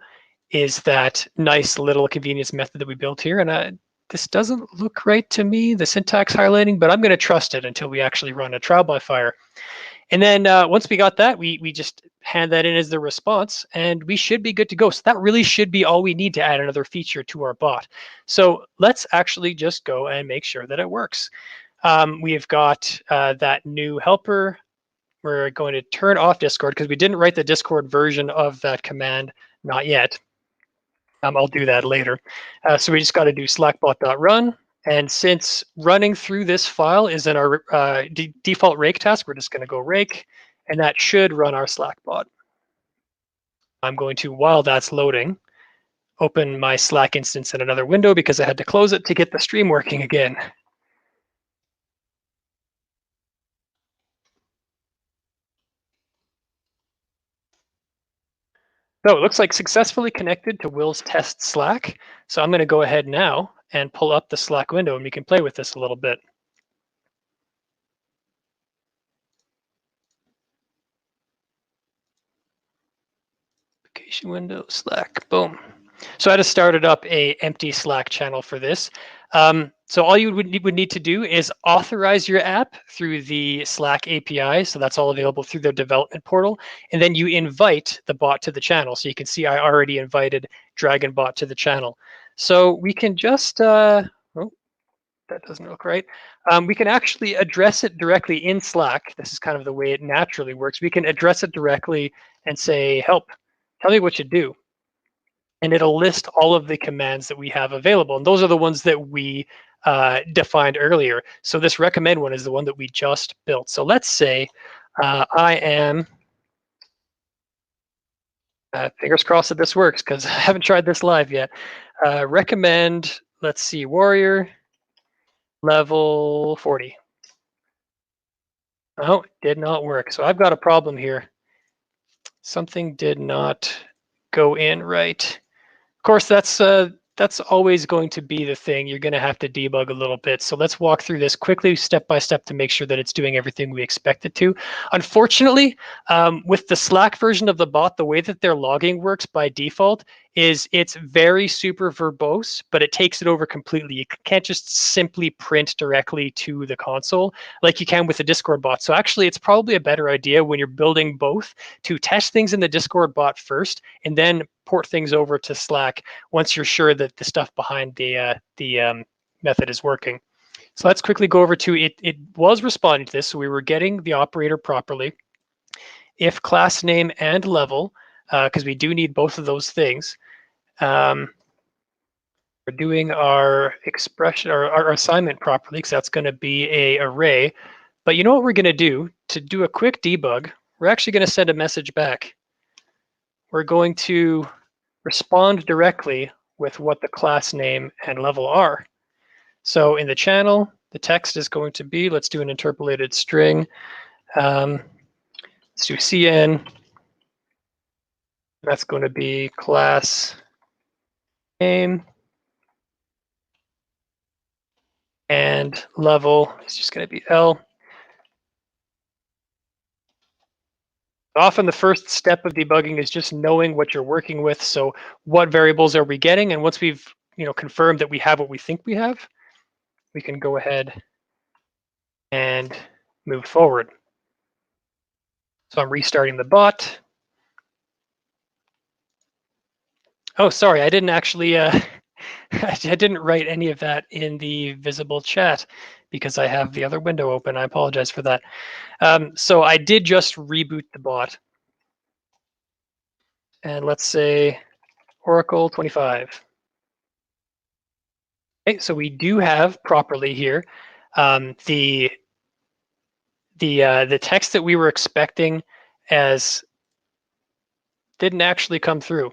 is that nice little convenience method that we built here. And this doesn't look right to me, the syntax highlighting, but I'm going to trust it until we actually run a trial by fire. And then once we got that, we just hand that in as the response, and we should be good to go. So that really should be all we need to add another feature to our bot. So let's actually just go and make sure that it works. We've got that new helper. We're going to turn off Discord because we didn't write the Discord version of that command, not yet. I'll do that later. So we just got to do slackbot.run. And since running through this file is in our default rake task, we're just going to go rake, and that should run our Slack bot. I'm going to, while that's loading, open my Slack instance in another window because I had to close it to get the stream working again. So it looks like successfully connected to Will's test Slack. So I'm going to go ahead now and pull up the Slack window, and we can play with this a little bit. Application window, Slack, boom. So I just started up a empty Slack channel for this. So all you would need to do is authorize your app through the Slack API. So that's all available through the development portal. And then you invite the bot to the channel. So you can see I already invited DragonBot to the channel. So we can just, oh, that doesn't look right. We can actually address it directly in Slack. This is kind of the way it naturally works. We can address it directly and say, help, tell me what you do. And it'll list all of the commands that we have available. And those are the ones that we defined earlier. So this recommend one is the one that we just built. So let's say I am, fingers crossed that this works because I haven't tried this live yet. Recommend, let's see, warrior level 40. Oh, it did not work. So I've got a problem here. Something did not go in right. Of course, that's always going to be the thing. You're going to have to debug a little bit. So let's walk through this quickly, step by step, to make sure that it's doing everything we expect it to. Unfortunately, with the Slack version of the bot, the way that their logging works by default is it's very super verbose, but it takes it over completely. You can't just simply print directly to the console like you can with the Discord bot. So actually, it's probably a better idea when you're building both to test things in the Discord bot first and then port things over to Slack once you're sure that the stuff behind the method is working. So let's quickly go over to it. It was responding to this, so we were getting the operator properly. If class name and level, because we do need both of those things. We're doing our expression or our assignment properly because that's going to be a array. But you know what we're going to do a quick debug? We're actually going to send a message back. We're going to respond directly with what the class name and level are. So in the channel, the text is going to be, let's do an interpolated string. Let's do CN. That's going to be class name. And level is just going to be L. Often the first step of debugging is just knowing what you're working with. So what variables are we getting? And once we've confirmed that we have what we think we have, we can go ahead and move forward. So I'm restarting the bot. Oh, sorry, I didn't actually, I didn't write any of that in the visible chat because I have the other window open. I apologize for that. So I did just reboot the bot. And let's say Oracle 25. Okay, so we do have properly here the text that we were expecting as didn't actually come through.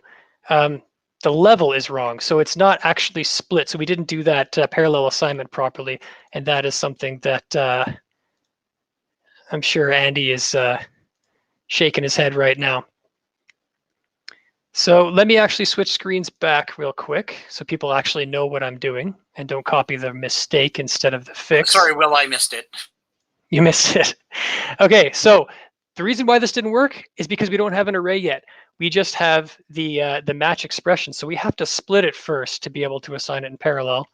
The level is wrong, so it's not actually split. So we didn't do that parallel assignment properly, and that is something that I'm sure Andy is shaking his head right now. So let me actually switch screens back real quick so people actually know what I'm doing and don't copy the mistake instead of the fix. Sorry, Will, I missed it. You missed it. Okay, so the reason why this didn't work is because we don't have an array yet. We just have the match expression, so we have to split it first to be able to assign it in parallel.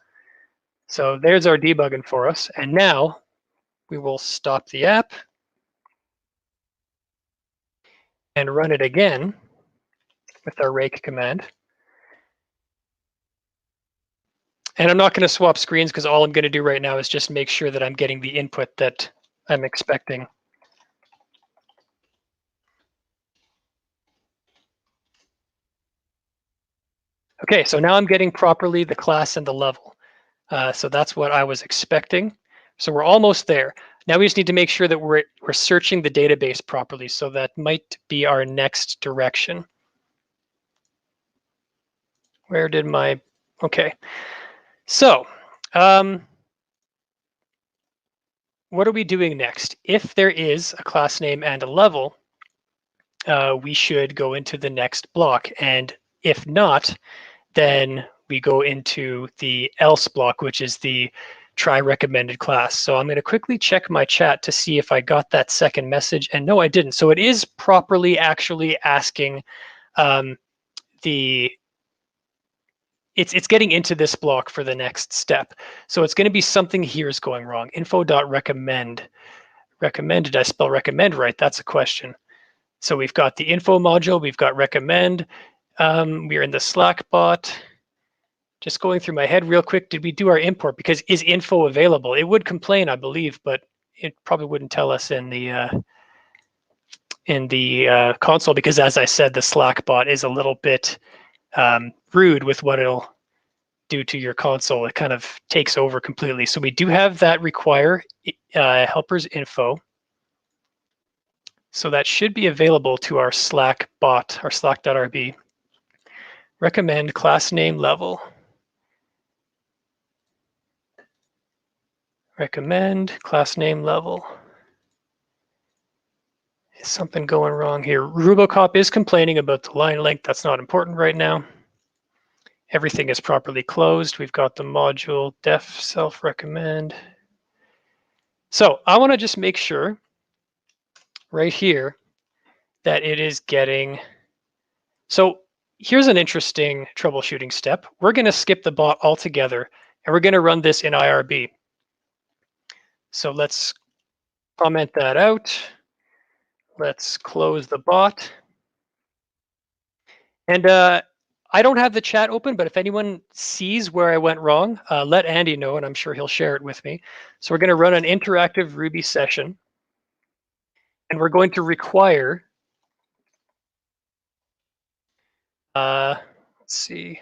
So there's our debugging for us. And now we will stop the app and run it again with our rake command. And I'm not going to swap screens because all I'm going to do right now is just make sure that I'm getting the input that I'm expecting. Okay, so now I'm getting properly the class and the level. So that's what I was expecting. So we're almost there. Now we just need to make sure that we're searching the database properly. So that might be our next direction. Where did my, okay. So what are we doing next? If there is a class name and a level, we should go into the next block. And if not, then we go into the else block, which is the try recommended class. So I'm going to quickly check my chat to see if I got that second message. And no, I didn't. So it is properly actually asking the it's getting into this block for the next step. So it's going to be something here is going wrong. Info.recommend. Recommend, did I spell recommend right? That's a question. So we've got the info module, we've got recommend. We're in the Slack bot. Just going through my head real quick, did we do our import? Because is info available? It would complain, I believe, but it probably wouldn't tell us in the console, because as I said, the Slack bot is a little bit rude with what it'll do to your console. It kind of takes over completely. So we do have that require helpers info. So that should be available to our Slack bot, our slack.rb. Recommend class name level. Recommend class name level. Is something going wrong here? Rubocop is complaining about the line length. That's not important right now. Everything is properly closed. We've got the module def self recommend. So I want to just make sure right here that it is getting. So here's an interesting troubleshooting step. We're going to skip the bot altogether, and we're going to run this in IRB. So let's comment that out. Let's close the bot. And I don't have the chat open, but if anyone sees where I went wrong, let Andy know, and I'm sure he'll share it with me. So we're going to run an interactive Ruby session, and we're going to require, let's see.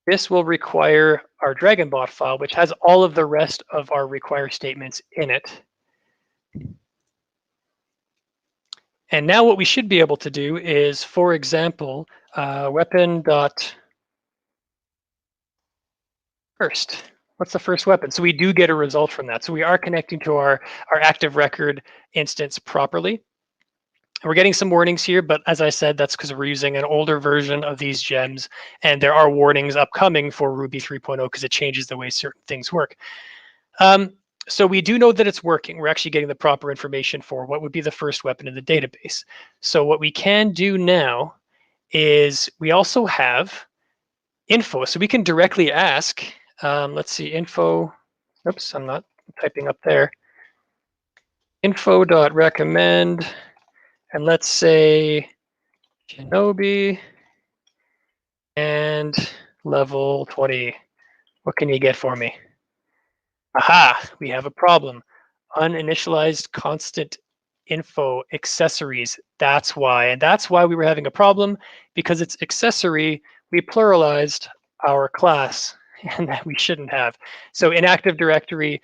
This will require our DragonBot file, which has all of the rest of our require statements in it. And now what we should be able to do is, for example, weapon.first. What's the first weapon? So we do get a result from that. So we are connecting to our active record instance properly. We're getting some warnings here, but as I said, that's because we're using an older version of these gems, and there are warnings upcoming for Ruby 3.0 because it changes the way certain things work. So we do know that it's working. We're actually getting the proper information for what would be the first weapon in the database. So what we can do now is we also have info. So we can directly ask, let's see, info, oops, I'm not typing up there. Info.recommend, and let's say Shinobi and level 20. What can you get for me? Aha, we have a problem. Uninitialized constant info accessories. That's why. And that's why we were having a problem, because it's accessory. We pluralized our class, and that we shouldn't have. So in Active Directory,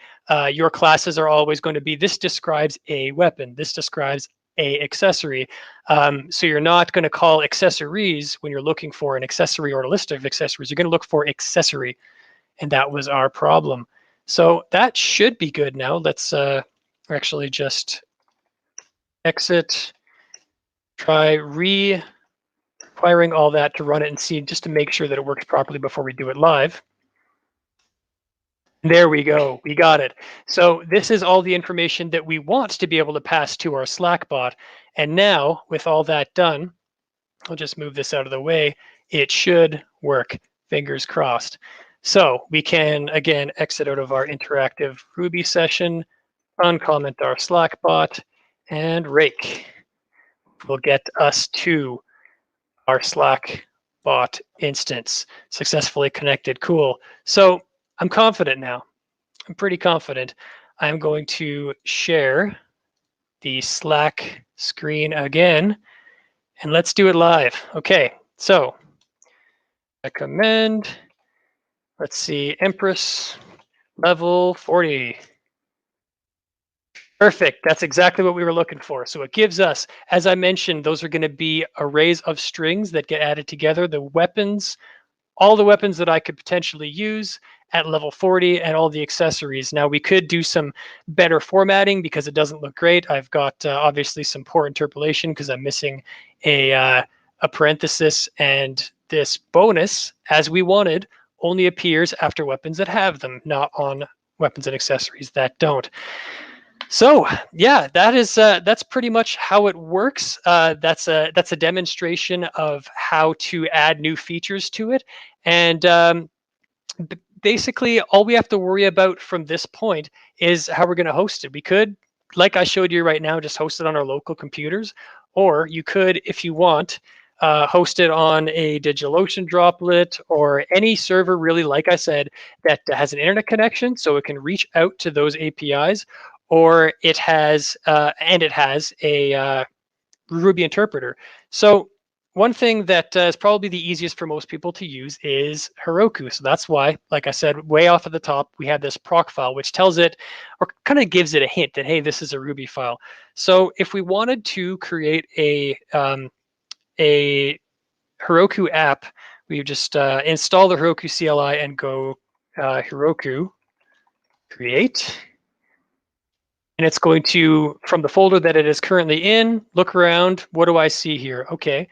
your classes are always going to be, this describes a weapon. This describes a accessory. So you're not going to call accessories when you're looking for an accessory or a list of accessories. You're going to look for accessory. And that was our problem. So that should be good now. Let's actually just exit, try requiring all that to run it and see, just to make sure that it works properly before we do it live. There we go, we got it. So this is all the information that we want to be able to pass to our Slack bot. And now with all that done, I'll just move this out of the way. It should work, fingers crossed. So we can, again, exit out of our interactive Ruby session, uncomment our Slack bot, and rake will get us to our Slack bot instance. Successfully connected, cool. So I'm confident now. I'm pretty confident. I'm going to share the Slack screen again, and let's do it live. Okay, so recommend. Let's see, Empress, level 40. Perfect, that's exactly what we were looking for. So it gives us, as I mentioned, those are gonna be arrays of strings that get added together, the weapons, all the weapons that I could potentially use at level 40 and all the accessories. Now we could do some better formatting because it doesn't look great. I've got obviously some poor interpolation because I'm missing a parenthesis, and this bonus, as we wanted, only appears after weapons that have them, not on weapons and accessories that don't. So yeah, that's pretty much how it works. That's a demonstration of how to add new features to it, and basically all we have to worry about from this point is how we're going to host it. We could, like I showed you right now, just host it on our local computers, or you could, if you want, host it on a DigitalOcean droplet or any server, really, like I said, that has an internet connection so it can reach out to those APIs, or it has a Ruby interpreter. So one thing that is probably the easiest for most people to use is Heroku. So that's why, like I said, way off at the top, we have this proc file, which tells it or kind of gives it a hint that, hey, this is a Ruby file. So if we wanted to create a Heroku app, we just install the Heroku CLI and go Heroku create. And it's going to, from the folder that it is currently in, look around. What do I see here? Okay.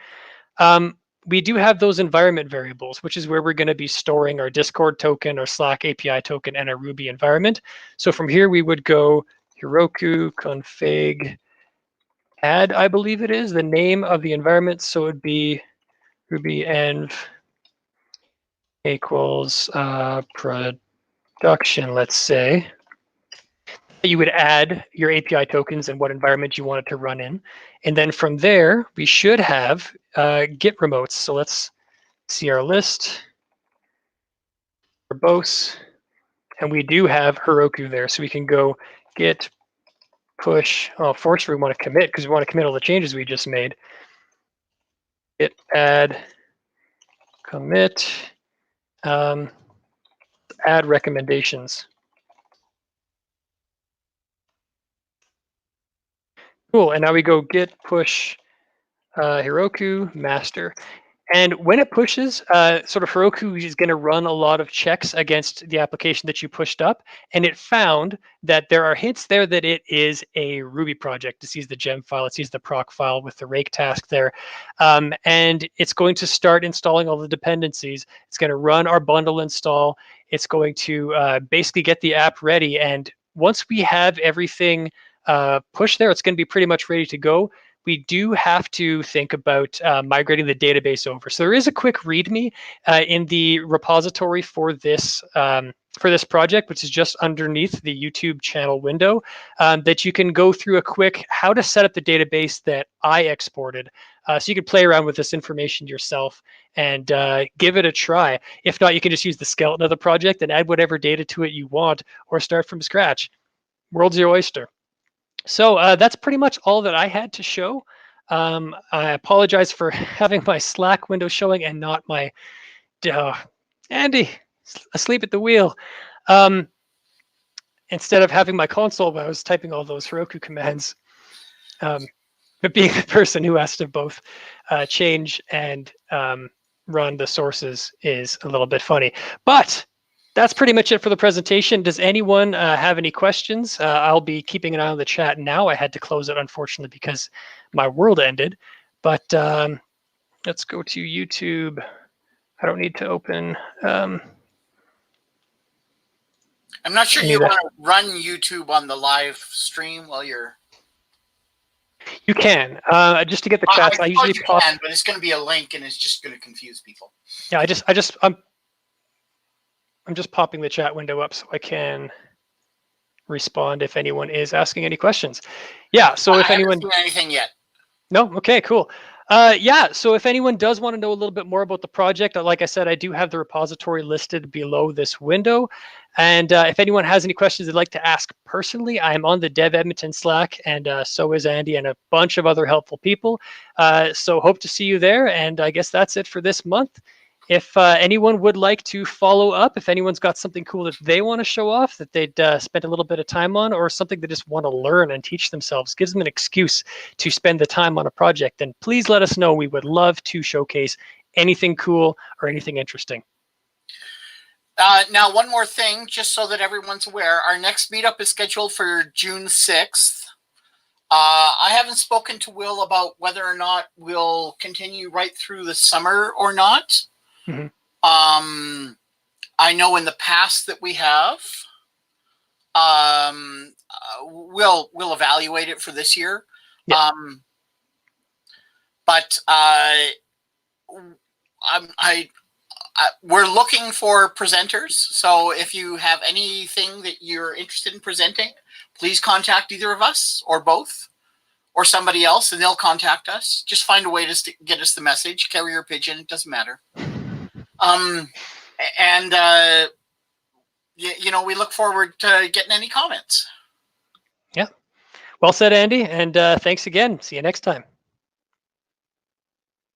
We do have those environment variables, which is where we're going to be storing our Discord token, our Slack API token, and our Ruby environment. So from here, we would go Heroku config add, I believe it is, the name of the environment. So it would be Ruby env equals production, let's say. You would add your API tokens and what environment you want it to run in. And then from there, we should have Git remotes. So let's see our list, verbose, and we do have Heroku there. So we can go git push. Oh, fortunately, we want to commit because we want to commit all the changes we just made. Git add commit, add recommendations. Cool, and now we go git push Heroku master. And when it pushes, sort of Heroku is going to run a lot of checks against the application that you pushed up. And it found that there are hints there that it is a Ruby project. It sees the gem file, it sees the proc file with the rake task there. And it's going to start installing all the dependencies. It's going to run our bundle install. It's going to basically get the app ready. And once we have everything pushed there, it's going to be pretty much ready to go. We do have to think about migrating the database over. So there is a quick README in the repository for this project, which is just underneath the YouTube channel window, that you can go through a quick how to set up the database that I exported. So you can play around with this information yourself and give it a try. If not, you can just use the skeleton of the project and add whatever data to it you want or start from scratch. World's your oyster. So that's pretty much all that I had to show. I apologize for having my Slack window showing and not my Andy asleep at the wheel. Instead of having my console where I was typing all those Heroku commands. But being the person who has to both change and run the sources is a little bit funny. But that's pretty much it for the presentation. Does anyone have any questions? I'll be keeping an eye on the chat now. I had to close it, unfortunately, because my world ended. But let's go to YouTube. I don't need to open. I'm not sure you want to run YouTube on the live stream while you're... You can, just to get the chats. I usually pop... can, but it's going to be a link and it's just going to confuse people. Yeah, I'm just popping the chat window up so I can respond if anyone is asking any questions. Yeah, so if anyone... I haven't seen anything yet. No? Okay, cool. Yeah, so if anyone does want to know a little bit more about the project, like I said, I do have the repository listed below this window. And if anyone has any questions they'd like to ask personally, I am on the Dev Edmonton Slack, and so is Andy and a bunch of other helpful people. So hope to see you there, and I guess that's it for this month. If anyone would like to follow up, if anyone's got something cool that they want to show off, that they'd spent a little bit of time on, or something they just want to learn and teach themselves, gives them an excuse to spend the time on a project, then please let us know. We would love to showcase anything cool or anything interesting. Now, one more thing, just so that everyone's aware, our next meetup is scheduled for June 6th. I haven't spoken to Will about whether or not we'll continue right through the summer or not. Mm-hmm. I know in the past that we have. we'll evaluate it for this year. Yeah. But we're looking for presenters. So if you have anything that you're interested in presenting, please contact either of us or both or somebody else, and they'll contact us. Just find a way to get us the message, carrier pigeon, it doesn't matter. You know, we look forward to getting any comments. Yeah. Well said, Andy. And thanks again. See you next time.